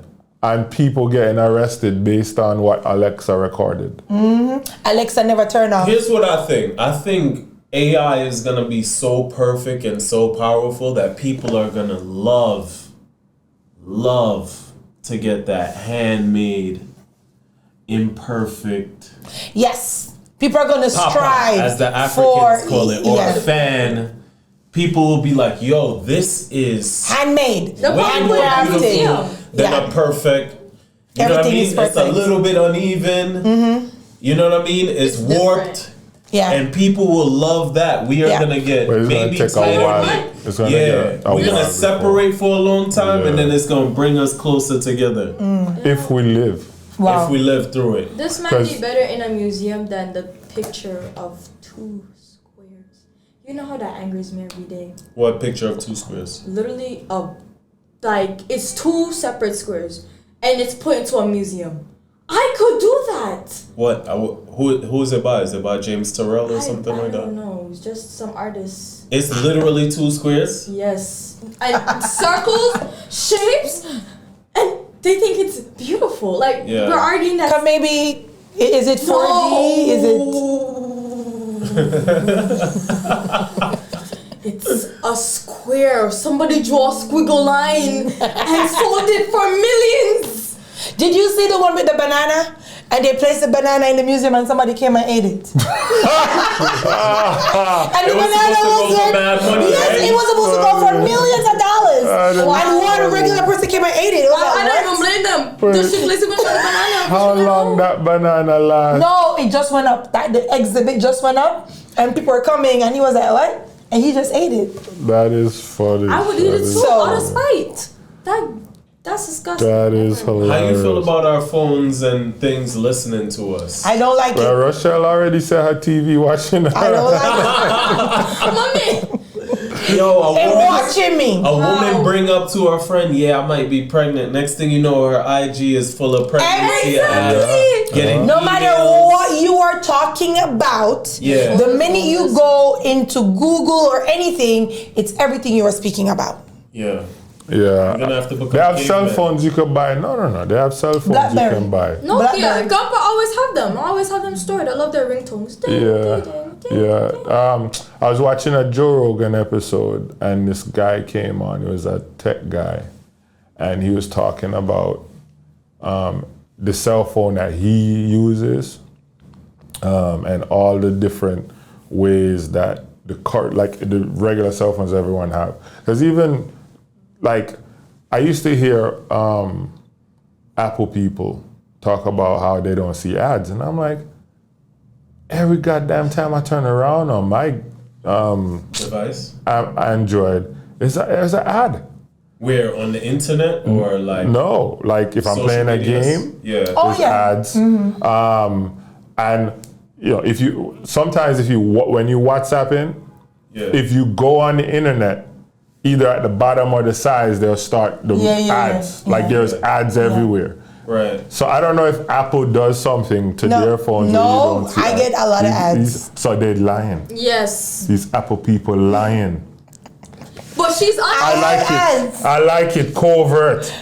And people getting arrested based on what Alexa recorded. Alexa never turn off. Here's what I think. I think AI is gonna be so perfect and so powerful that people are gonna love to get that handmade, imperfect Yes. People are going to papa, strive as the for Africans call it, or a fan. People will be like, "Yo, this is handmade. The way part more where beautiful than Yeah. a perfect." You know what I Everything mean? is It's a perfect. little bit uneven. You know what I mean? It's warped. Yeah. And people will love that. We are Yeah. gonna get But it's gonna maybe take a tighter. while. It's gonna Yeah, get a we're while gonna before. separate for a long time, and Yeah. then it's gonna bring us closer together If we live. Wow. if we live through it. This might 'Cause- be better in a museum than the picture of 2 squares. You know how that angers me every day? What picture of 2 squares? Literally, like, it's 2 separate squares and it's put into a museum. I could do that. What? Who is it by? Is it by James Turrell or something I like don't that? know. It's just some artists. It's literally 2 squares. Yes. And circles, shapes, and they think it's beautiful. Like, Yeah. we're arguing that. So maybe, is it 4D? Is it? It's a square. Somebody draw a squiggle line and sold it for millions. Did you see the one with the banana? And they placed the banana in the museum and somebody came and ate it. And the It was banana supposed to go for mad money, yes, right? it was supposed to go for millions of dollars. And one regular person came and ate it. It was I like, don't what? even blame them. They should place it with the banana. How long that banana last? No, it just went up. The exhibit just went up, and people were coming, and he was like, "What?" And he just ate it. That is funny. I would eat it That too, is- out of spite. That's disgusting. That is hilarious. How you feel about our phones and things listening to us? I don't like Well, it. Rochelle already said her TV watching her. I don't like Mommy. Yo, it. They're watching me. A woman bring up to her friend, "Yeah, I might be pregnant." Next thing you know, her IG is full of pregnancy ads. Exactly. Getting No matter emails. what you are talking about, Yeah. the minute you go into Google or anything, it's everything you are speaking about. Yeah. Yeah. You're gonna have to become They have cell cavemen. phones you can buy. No. They have cell phones Blackberry. you can buy. No, Blackberry. yeah, Grandpa always have them. I always have them stored. I love their ringtones. Yeah. I was watching a Joe Rogan episode, and this guy came on. He was a tech guy, and he was talking about the cell phone that he uses, and all the different ways that the regular cell phones everyone have. Because even like I used to hear Apple people talk about how they don't see ads, and I'm like, every goddamn time I turn around on my Device. Android, there's an ad. Where on the internet or like No, like if I'm social playing a medias? game, Yeah. Oh, there's yeah. ads. And you know, when you WhatsApping, Yeah. if you go on the internet, either at the bottom or the sides, they'll start the ads. Like there's ads everywhere. Right. So I don't know if Apple does something to their phones. No, where you don't see I ads. get a lot of ads. So they're lying. Yes. These Apple people lying. But she's on. I like ads. it. I like it. Covert.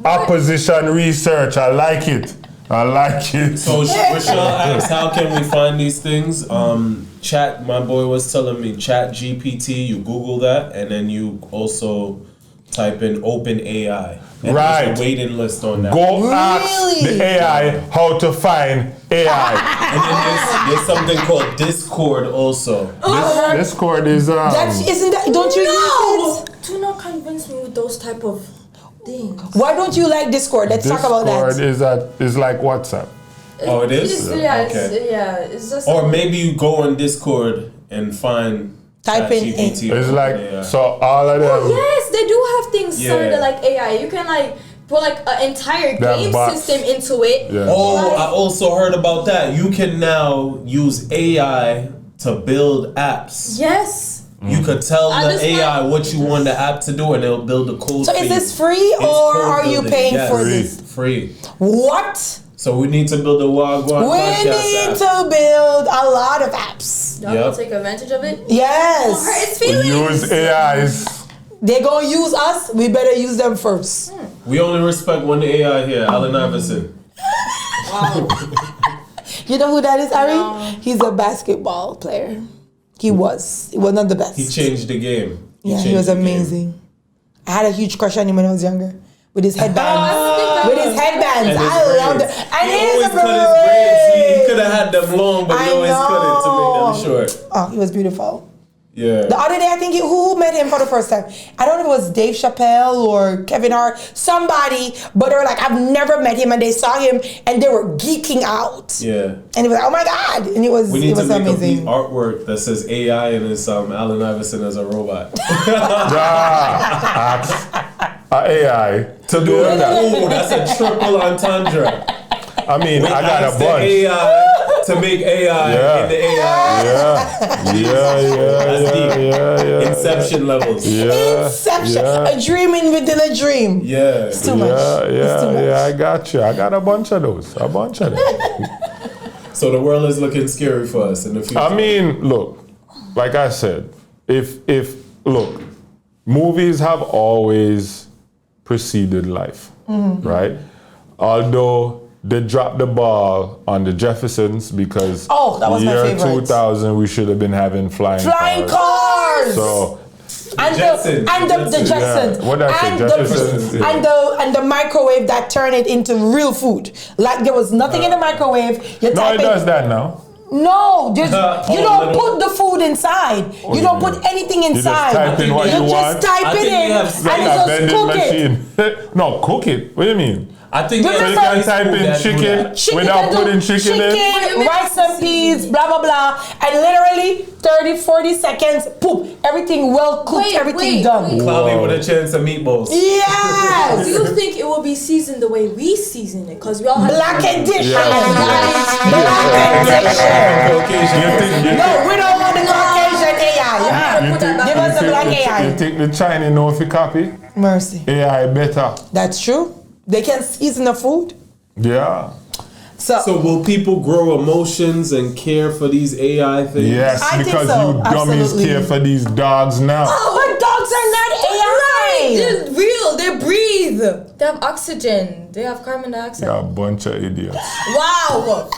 Opposition research. I like it. I like it. So Rochelle asks, how can we find these things? Chat. My boy was telling me, Chat GPT. You Google that, and then you also type in Open AI. And Right. There's a waiting list on that. Go ask Really? the AI how to find AI. And then there's something called Discord also. This Discord is Isn't that? Don't you use No! it? Do not convince me with those type of things. Why don't you like Discord? Let's talk about Discord that. is like WhatsApp. Oh, it is? It's just. Or maybe you go on Discord and find Type in ChatGPT. It's like Yeah. so all of them. Yes, they do have things Yeah. sort of like AI. You can like put like an entire That game bots. system into it. Yeah. Oh, I also heard about that. You can now use AI to build apps. Yes. You could tell I the just AI want- what you want the app to do, and it'll build the code. So for is you. this free It's or code are you building, paying yes. for Free. this? Free. What? So we need to build a Wagwan We podcast need app. to build a lot of apps. Y'all Yep. gonna take advantage of it? Yes. Hurt its feelings. Use AIs. They're gonna use us, we better use them first. We only respect one AI here, Allen Iverson. You know who that is, Ari? No. He's a basketball player. He was. He was not the best. He changed the game. Yeah, he changed was the game. amazing. I had a huge crush on him when I was younger. With his headbands. Oh, With his headbands. And his I loved it. braids. And He his always cut his braids. He braids. could have had them long, but he I always cut it to make know. them short. Oh, he was beautiful. Yeah. The other day, I think who met him for the first time? I don't know if it was Dave Chappelle or Kevin Hart, somebody, but they were like, I've never met him, and they saw him and they were geeking out. Yeah. And it was like, oh my God. And it was We need to make amazing. a artwork that says AI and it's Allen Iverson as a robot. AI to do that. Ooh, that's a triple entendre. I mean, I got Ask a the bunch. AI to make AI Yeah. in the AI. That's deep. Yeah. Inception levels. Yeah. Inception. Yeah. A dreaming within a dream. Yeah. It's too much. It's too much. Yeah, I got you. I got a bunch of those. So the world is looking scary for us in the future. I mean, look, like I said, if look, movies have always preceded life, right? Although they dropped the ball on the Jeffersons because Oh, that was my year favorite. 2000 we should have been having flying Flying cars. So And Jetsons. the Jetsons. Yeah. What did I say? And Jetsons, the, yeah. and the microwave that turned it into real food. Like there was nothing in the microwave. You no, type it does that now. No, you don't little- put the food inside. You don't put anything inside. type in what you just want. type I it think in you have and like it a just vending cook it. machine. No, cook it. What do you mean? I think So So you Remember- can type in chicken Chicken without and do putting chicken in? chicken, rice and peas, blah blah blah, and literally 30-40 seconds, poop, everything well cooked, everything done. Cloudy with a chance of meatballs. Do Yes, you think it will be seasoned the way we season it? Because we all have black edition. Yeah. Black edition. Caucasian. No, we don't want the Caucasian AI. Put that back. Give us the black You AI. think the Chinese know if you copy? Mercy. AI better. That's true. They can season the food. Yeah. So will people grow emotions and care for these AI things? Yes, I think because so, you dummies absolutely. care for these dogs now. But dogs are not AI. They're real. They breathe. They have oxygen. They have carbon dioxide. You're a bunch of idiots. Wow.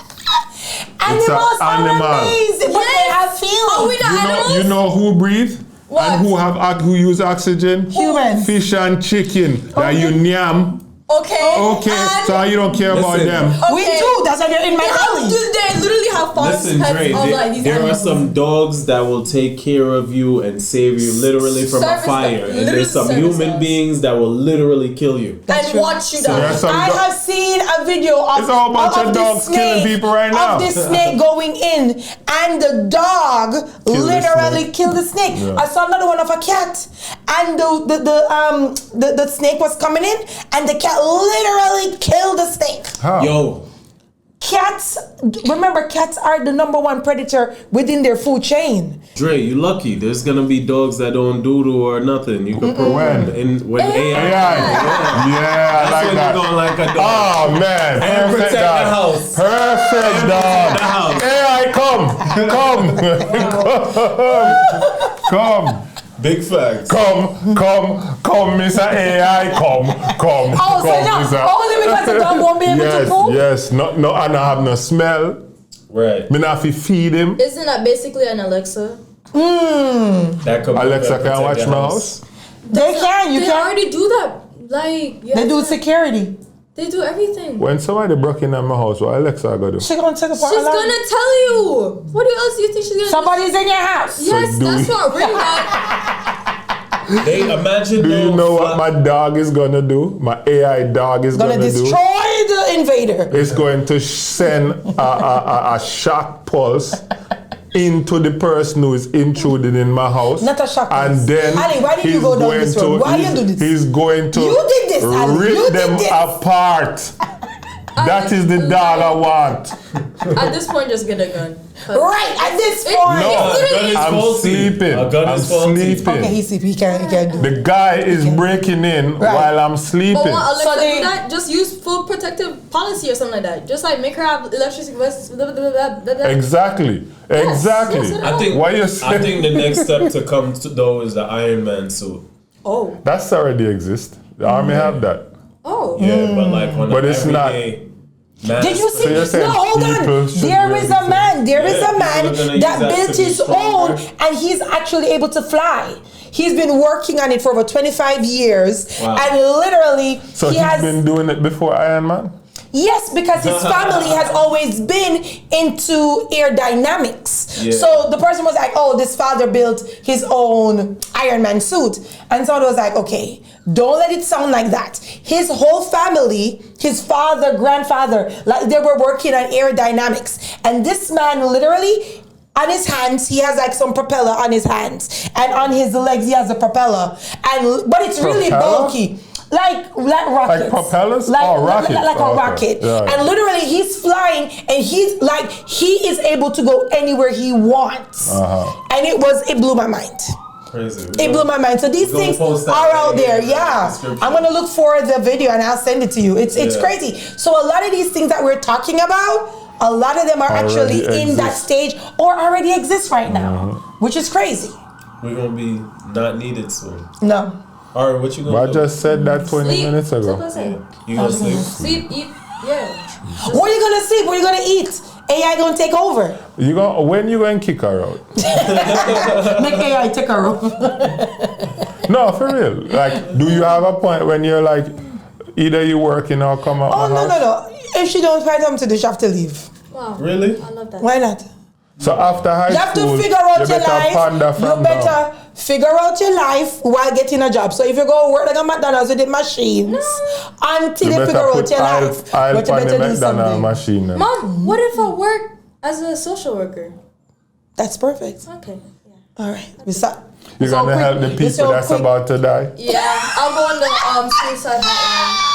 Animals It's an are animal. amazing, but they have feelings. Are we not animals? You know who breathe? What? And who use oxygen? Humans. Fish and chicken. That you nyam. Okay. Okay, And so you don't care about Listen. them. We do. That's why they're in my belly. They literally have farms Listen, Dre, of like these there are animals. some dogs that will take care of you and save you literally from a Service fire. dogs. And there's some Literally service human dogs. beings that will literally kill you. That's and true. watch you There are die. some I have seen a video of, It's a whole bunch of the dogs killing people right now. Of this snake going in, and the dog literally snake. killed the snake. Yeah. I saw another one of a cat, and the snake was coming in, and the cat literally killed the snake. How? Yo, Cats, remember, cats are the #1 predator within their food chain. Dre, you lucky. There's gonna be dogs that don't doodle or nothing. You can program when AI. AI. Yeah, I That's like when that. you're gonna like a dog. Oh man, And perfect protect dog. the house. Perfect dog. the house. AI, come. Big facts. Come, Mr. AI, come, Oh, so now, Mr. only because the dog won't be able to poop? Yes, no, and I have no smell. Right. Me not have to feed him. Isn't that basically an Alexa? That could Alexa protect can watch your my house. They can, you They can. already do that. Like They do security. They do everything. When somebody broke in at my house, what Alexa gonna do? She's gonna take apart She's alarm. gonna tell you. What else do you think she's gonna? Somebody's in your house. Yes, So do that's we- what ring that. They imagine. Do you those know what flat- my dog is gonna do? My AI dog is Gonna gonna do? destroy the invader. It's going to send a shock pulse into the person who is intruding in my house. Not a shock. And then Ali, why did you go down this road? Why you do this? He's going to You did this, Ali. rip You them did this. apart. That is the doll I want. At this point, just get a gun. Right, at this point. No, gun is I'm faulty. sleeping. A gun I'm is faulty. sleeping. Okay, he's sleeping. He can't do it. The guy is breaking in Right. while I'm sleeping. But what Alexa So do they- that? Just use full protective policy or something like that. Just like make her have electricity. Blah, blah, blah, blah, blah, blah. Exactly. Exactly. yes, I know. Why you I saying think the next step to come to, though is the Iron Man suit. Oh. that's already exist? The army have that. Oh. Yeah, but like on But an it's not- everyday man. Did you So you're see? saying No, hold people on. should There be is able a to- man. There is Yeah, a man people are gonna that use that built to be his stronger. own, and he's actually able to fly. He's been working on it for over 25 years, Wow. and literally So he he's has. been doing it before Iron Man? Yes, because his family has always been into aerodynamics. Yeah. So the person was like, oh, this father built his own Iron Man suit. And someone was like, okay, don't let it sound like that. His whole family, his father, grandfather, like they were working on aerodynamics. And this man literally, on his hands, he has like some propeller on his hands. And on his legs, he has a propeller. But it's really Propeller? bulky. Like rockets. Like propellers? Like, Oh, rockets. like a Oh, okay. rocket. Yeah. And literally he's flying and he is able to go anywhere he wants. And it blew my mind. Crazy. It blew my mind. So these We're gonna things post that are out in there. the Yeah. description. I'm gonna look for the video and I'll send it to you. It's Yeah. crazy. So a lot of these things that we're talking about, a lot of them are actually Already in that exist. stage or already exist right now. Which is crazy. We're gonna be not needed soon. No. All right, what you But gonna I do? just said that 20 Sleep. minutes ago. That's what I said. You gonna sleep? Sleep, eat, yeah. What are you gonna sleep? What are you gonna eat? AI gonna take over. When you going to kick her out? Make AI take her over. No, for real. Like, do you have a point when you're like, either you working or come out Oh, my house? no. If she don't find something to do, she have to leave. Wow. Really? I love that. Why not? So after high You have school, to figure out you your better life. ponder You from now. better figure out your life while getting a job. So if you go work like a McDonald's with the machines until You you better figure out put your life, I'll but you find the better do McDonald's something. machine. Then. Mom, what if I work as a social worker? That's perfect. Okay. Yeah. All right, we start. You're going to help the people that's about to die. Yeah, I'll go on the suicide hotline.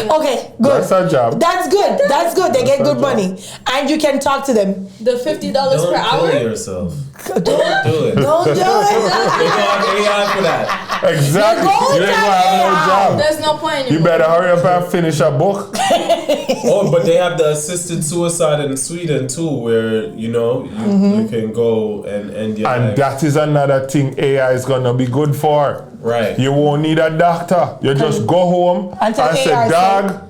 Okay, good. That's our job. That's good. That's good. They get That's good our job. money, and you can talk to them. The $50 Don't per hour. kill yourself. Don't Do it. don't do They it. gonna have AI for that. Exactly. You're going You ain't to going to have no hell. job. There's no point anymore. You better hurry up and finish a book. Oh, but they have the assisted suicide in Sweden too, where you can go and end your And life. that is another thing AI is going to be good for. Right. You won't need a doctor. You just go home and tell say, AI, dog,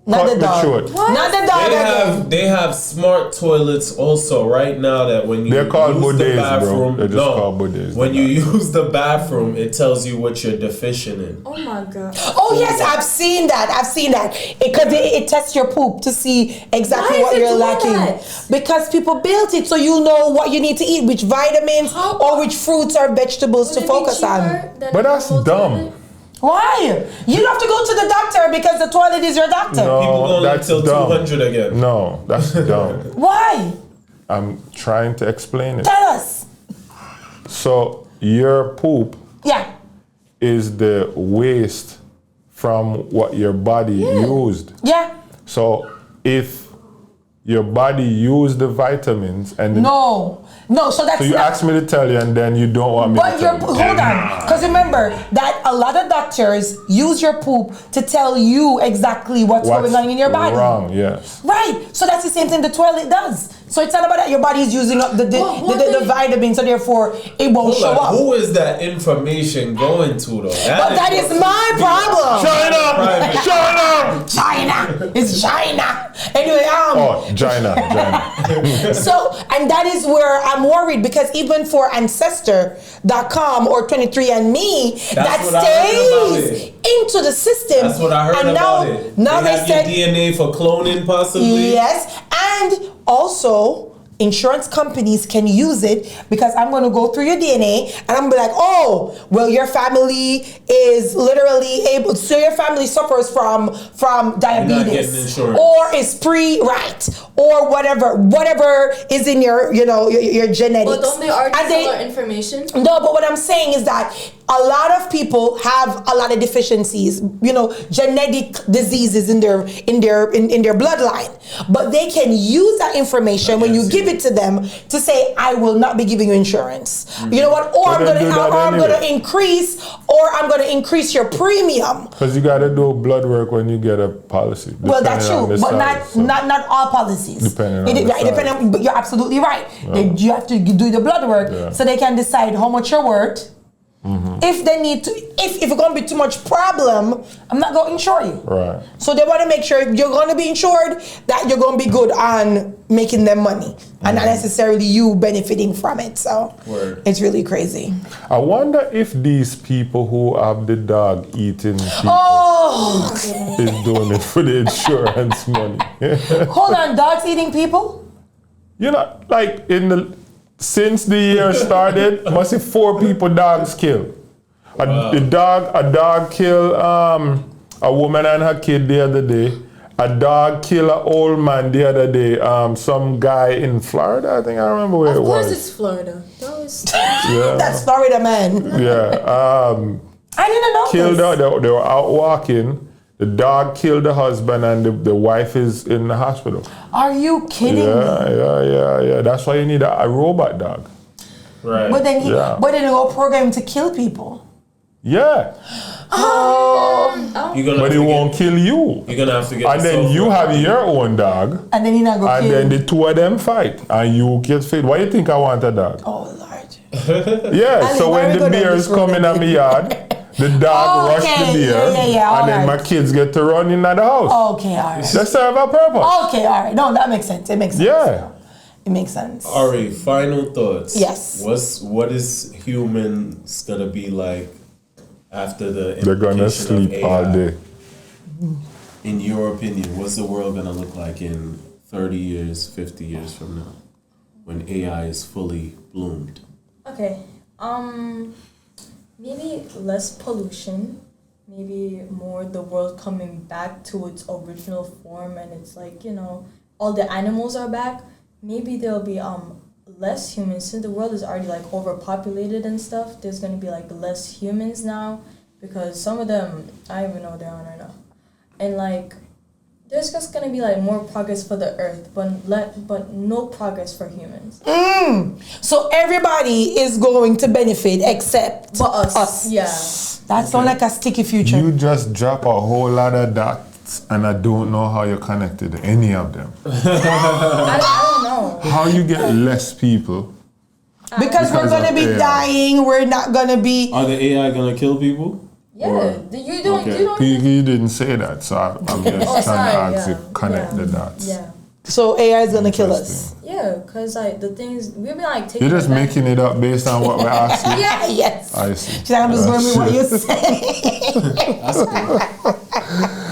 Not cut the the dog. throat. Not the dog. They have smart toilets also right now that when you They're called use the bidets, bro. bathroom, They're just called bidets. when you use the bathroom, it tells you what you're deficient in. Oh my god. Oh yes, I've seen that. Because it tests your poop to see exactly Why is what it you're doing lacking. that? Because people built it so you know what you need to eat, which vitamins or which fruits or vegetables to Would it be focus on. cheaper than But a that's whole dumb. toilet? Why? You don't have to go to the doctor because the toilet is your doctor. No, People gonna live that's till dumb. 200 again. No, that's dumb. Why? I'm trying to explain it. Tell us. So your poop Yeah. is the waste from what your body used. Yeah. So if your body used the vitamins and No. So that's so you not. asked me to tell you and then you don't want me But to your tell you. hold on, because remember that a lot of doctors use your poop to tell you exactly what's going on in your body. Wrong, yes. Right. So that's the same thing the toilet does. So it's not about that your body is using up the vitamins, so therefore it won't show Hold on, up. who is that information going to though? But that is my problem. China! China. It's China. Anyway, Oh, China. So, and that is where I'm worried because even for Ancestor.com or 23andMe, that what I heard about stays into the system. That's what I heard and about it. Now they they have said your DNA for cloning possibly. yes, and also insurance companies can use it because I'm going to go through your DNA and I'm going to be like, oh, well, your family is literally able, so your family suffers from diabetes or is or whatever is in your genetics. But don't they already sell our information? No, but what I'm saying is that a lot of people have a lot of deficiencies, genetic diseases in their bloodline. But they can use that information when you give it to them to say, I will not be giving you insurance. You know what? Or I'm gonna increase your premium. Because you gotta do blood work when you get a policy. Well, that's true, but not all policies. Depending but you're absolutely right. Yeah. You have to do the blood work so they can decide how much you're worth. If they need to, if it's going to be too much problem, I'm not going to insure you. Right. So they want to make sure if you're going to be insured, that you're going to be good on making them money and not necessarily you benefiting from it. So it's really crazy. I wonder if these people who have the dog eating people is doing it for the insurance money. Hold on, dogs eating people? Like since the year started, must have 4 people dogs killed. A dog killed a woman and her kid the other day. A dog killed an old man the other day. Some guy in Florida, I think I remember where it was. Of course it's Florida. That's Florida, man. Yeah. I didn't know they were out walking. The dog killed the husband and the wife is in the hospital. Are you kidding me? Yeah. That's why you need a robot dog. Right. But then they go program to kill people. Yeah. But it won't kill you. You're gonna have to get. And then you have your own dog. And then you're not gonna kill. And then the 2 of them fight, and you get fed. Why do you think I want a dog? Oh Lord. Yeah. Ali, so when the bears come in my yard. The dog rush the beer, and then my kids get to run in the house. Okay, all right. That serve a purpose. Okay, all right. No, that makes sense. It makes sense. Yeah. It makes sense. Ari, final thoughts. Yes. What is humans gonna be like after the They're gonna sleep all day. In your opinion, what's the world gonna look like in 30 years, 50 years from now, when AI is fully bloomed? Okay. Maybe less pollution, maybe more the world coming back to its original form, and it's like, all the animals are back. Maybe there'll be less humans since the world is already like overpopulated and stuff. There's gonna be like less humans now because some of them I don't even know they're on right now, and like there's just gonna be like more progress for the earth, but no progress for humans. So everybody is going to benefit except us. Yeah. That sounds like a sticky future. You just drop a whole lot of dots, and I don't know how you're connected to any of them. I don't know. How you get less people? Because we're going to be dying. We're not going to be. Are the AI gonna kill people? Yeah, you don't. You didn't say that, so I'm just trying to ask you connect the dots. Yeah. So AI is gonna kill us. Yeah, cause like the things we've been like taking. You're just making it up based on what we're asking. Yeah. Yes. I see. She's like, I'm just going with what you say. That's cool.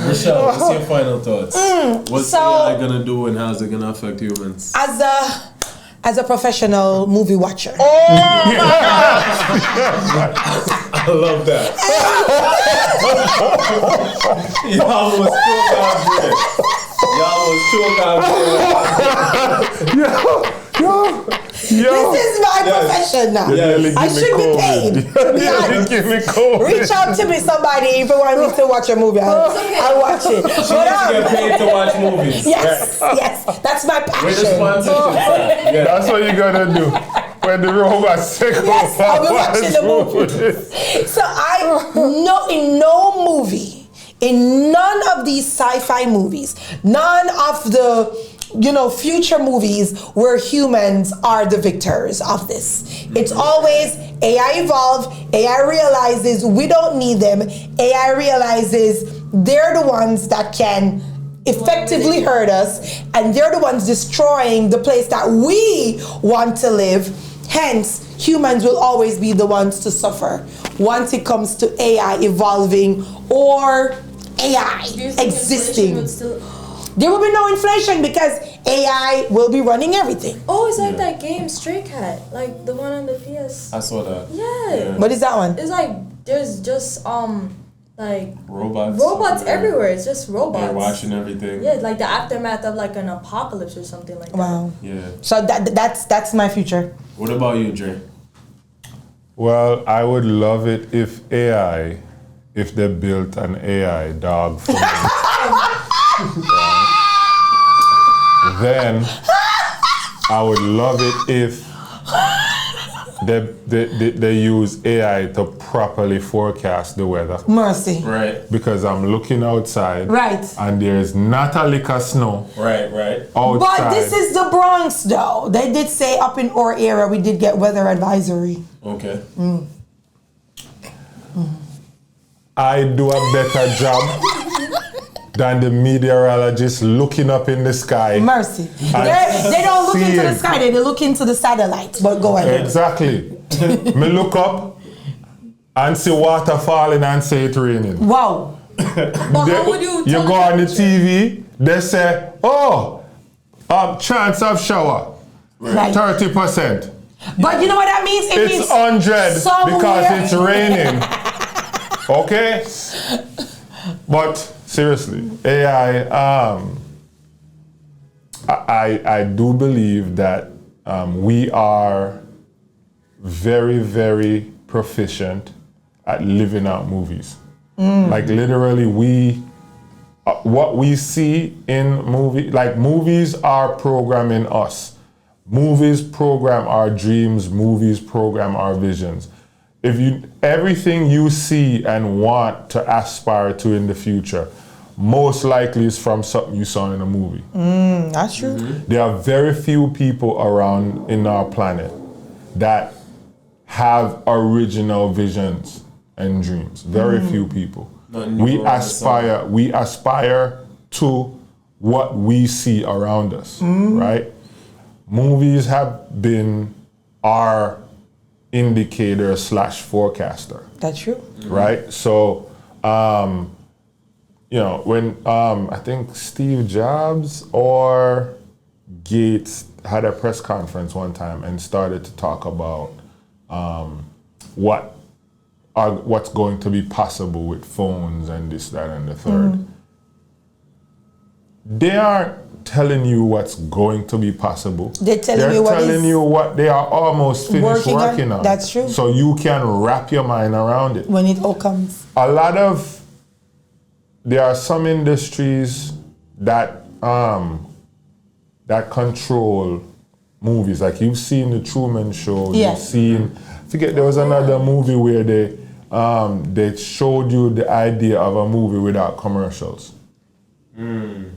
Rochelle, what's your final thoughts? What's AI gonna do and how's it gonna affect humans? As a professional movie watcher. I love that. Y'all was This is my profession now. I should be paid. To be honest. Reach out to me, somebody, if you want me to watch a movie. I'll watch it. She needs to get paid to watch movies. Yes, that's my passion. With the sponsorship. Yeah. That's what you gotta do. When the robots take over, I'll be watching the movie. So I know in no movie, in none of these sci-fi movies, none of the future movies where humans are the victors of this. It's always AI evolve, AI realizes we don't need them, AI realizes they're the ones that can effectively hurt us, and they're the ones destroying the place that we want to live. Hence, humans will always be the ones to suffer once it comes to AI evolving or AI existing. There will be no inflation because AI will be running everything. Oh, it's like that game Stray Cat, like the one on the PS. I saw that. Yeah. What is that one? It's like there's just like robots everywhere. It's just robots. They're watching everything. Yeah, like the aftermath of like an apocalypse or something like that. Wow. Yeah. So that's my future. What about you, Dre? Well, I would love it if they built an AI dog for me. Then I would love it if they use AI to properly forecast the weather. Mercy. Right. Because I'm looking outside. Right. And there's not a lick of snow. Right. Outside. But this is the Bronx, though. They did say up in our area we did get weather advisory. Okay. I do a better job than the meteorologist looking up in the sky. Mercy. They don't look into the sky, they look into the satellite. But go ahead. Exactly. Me look up and see water falling and say it's raining. Wow. But how would you? You go on the TV, they say, chance of shower, Right. 30%. But you know what that means? It It's means 100 somewhere- because it's raining. Okay? But seriously, AI, I do believe that we are very, very proficient at living out movies. Like literally what we see in movies are programming us. Movies program our dreams, movies program our visions. Everything you see and want to aspire to in the future, most likely is from something you saw in a movie. That's true. There are very few people around in our planet that have original visions and dreams. Very few people. We aspire to what we see around us, right? Movies have been our indicator / forecaster. That's true. Right? So, when I think Steve Jobs or Gates had a press conference one time and started to talk about what's going to be possible with phones and this, that, and the third. They aren't telling you what's going to be possible. They're telling you what they are almost finished working on. That's true. So you can wrap your mind around it. When it all comes. There are some industries that control movies. Like you've seen the Truman Show. Yeah. You've seen. There was another movie where they showed you the idea of a movie without commercials.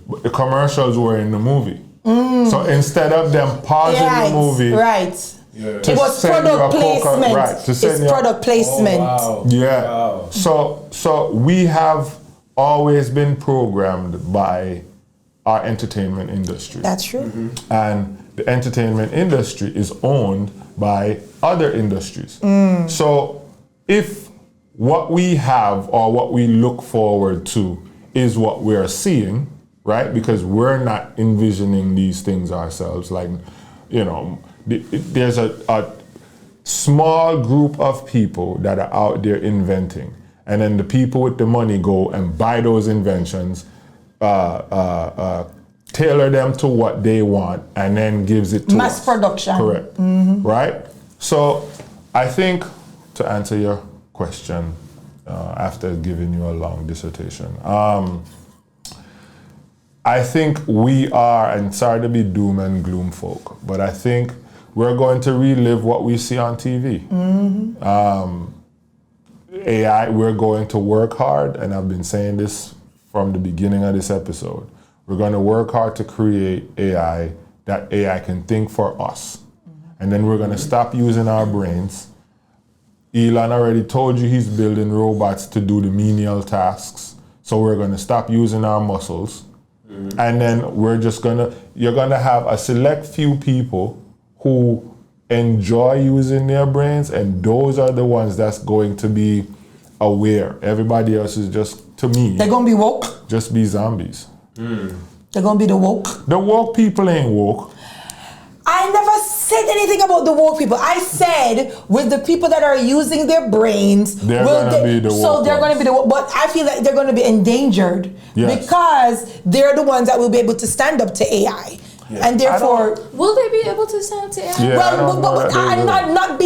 But the commercials were in the movie. So instead of them pausing the movie, right. Yeah. It was product placement. It's product placement. Oh, wow. Yeah. Wow. So we have always been programmed by our entertainment industry. That's true. And the entertainment industry is owned by other industries. So if what we have or what we look forward to is what we're seeing, right? Because we're not envisioning these things ourselves. There's a small group of people that are out there inventing. And then the people with the money go and buy those inventions, tailor them to what they want, and then gives it to mass us. production. Correct. Right? So I think, to answer your question, after giving you a long dissertation, I think we are, and sorry to be doom and gloom folk, but I think we're going to relive what we see on TV. AI, we're going to work hard, and I've been saying this from the beginning of this episode. We're going to work hard to create AI that AI can think for us. And then we're going to stop using our brains. Elon already told you he's building robots to do the menial tasks. So we're going to stop using our muscles. And then you're going to have a select few people who enjoy using their brains, and those are the ones that's going to be aware. Everybody else is just, to me, They're going to be woke. just be zombies. They're gonna be the woke. The woke people ain't woke. I never said anything about the woke people. I said with the people that are using their brains, They're gonna be the woke so they're going to be the woke. But I feel like they're going to be endangered because they're the ones that will be able to stand up to AI. Yeah. And therefore, will they be able to stand up to AI? Yeah, well, but I'm not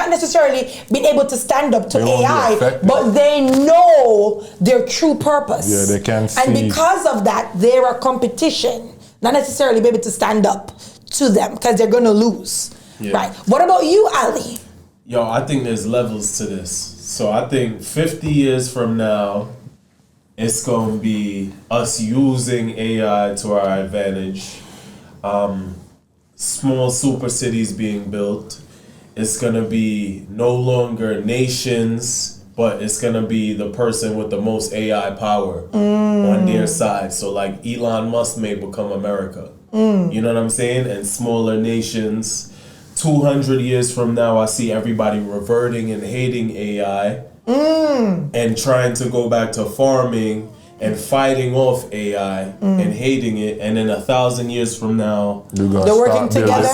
necessarily being able to stand up to AI, but they know their true purpose. Yeah, they can see. And because of that, they're a competition. Not necessarily be able to stand up to them because they're gonna lose. Yeah. Right. What about you, Ali? Yo, I think there's levels to this. So I think 50 years from now, it's gonna be us using AI to our advantage. Small super cities being built. It's gonna be no longer nations, but it's gonna be the person with the most AI power on their side. So like Elon Musk may become America. You know what I'm saying? And smaller nations. 200 years from now, I see everybody reverting and hating AI and trying to go back to farming and fighting off AI and hating it. And then 1,000 years from now, they're working together.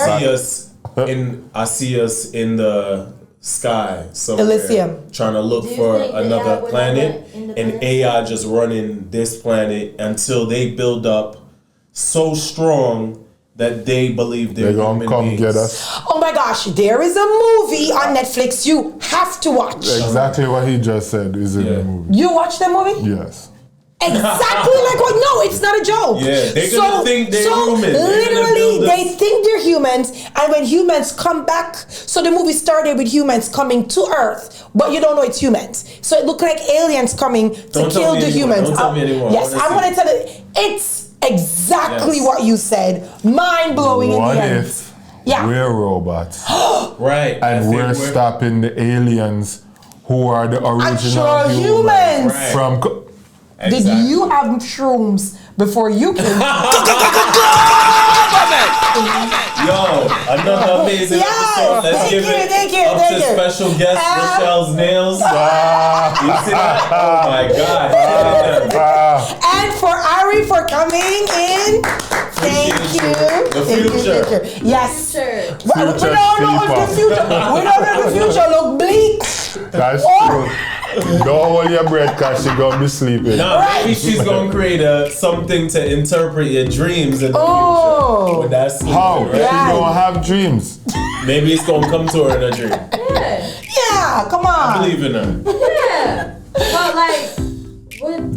I see us in the sky somewhere, Elysium, trying to look for another planet, and AI just running this planet until they build up so strong that they believe they're gonna come beings. Get us. Oh my gosh, there is a movie on Netflix you have to watch. Exactly what he just said is in the movie. You watched the movie? Yes. Exactly like what? No, it's not a joke. Yeah, they're gonna think they're humans. Literally, they think they're humans, and when humans come back, so the movie started with humans coming to Earth, but you don't know it's humans. So it looked like aliens coming to kill the humans. Don't tell me anymore. Yes, I'm gonna tell you. It's exactly what you said. Mind blowing in the end. What if we're robots? Right. And we're stopping the aliens who are the original humans. Right. From. Did you have shrooms before you came? Yo, another amazing episode. Let's give it up to special guest Rochelle's nails. You see that? Oh my God. And for Ari for coming in. Thank you. The future. Yes. We don't Future know if the future. We don't know if the future look bleak. That's true. Don't hold your breath because she's going to be sleeping. Nah, maybe she's going to create something to interpret your dreams in the future. That's sleeping, how? Right? She don't have dreams. Maybe it's going to come to her in a dream. Yeah, come on. I believe in her. Yeah. But like,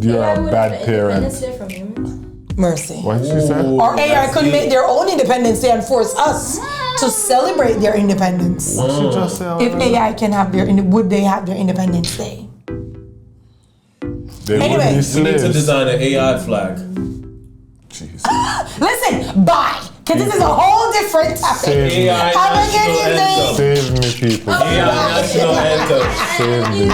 you're a bad parent. From humans? Mercy. What did she say? Or AI could make their own Independence Day and force us to celebrate their independence. What she just say? If AI can have would they have their Independence Day? Anyway, we need to design an AI flag. Jeez. Listen, bye. Because this is a whole different topic. AI national anthem. Save me, people. AI national anthem. Save me.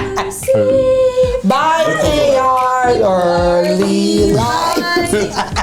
Bye, AI early life.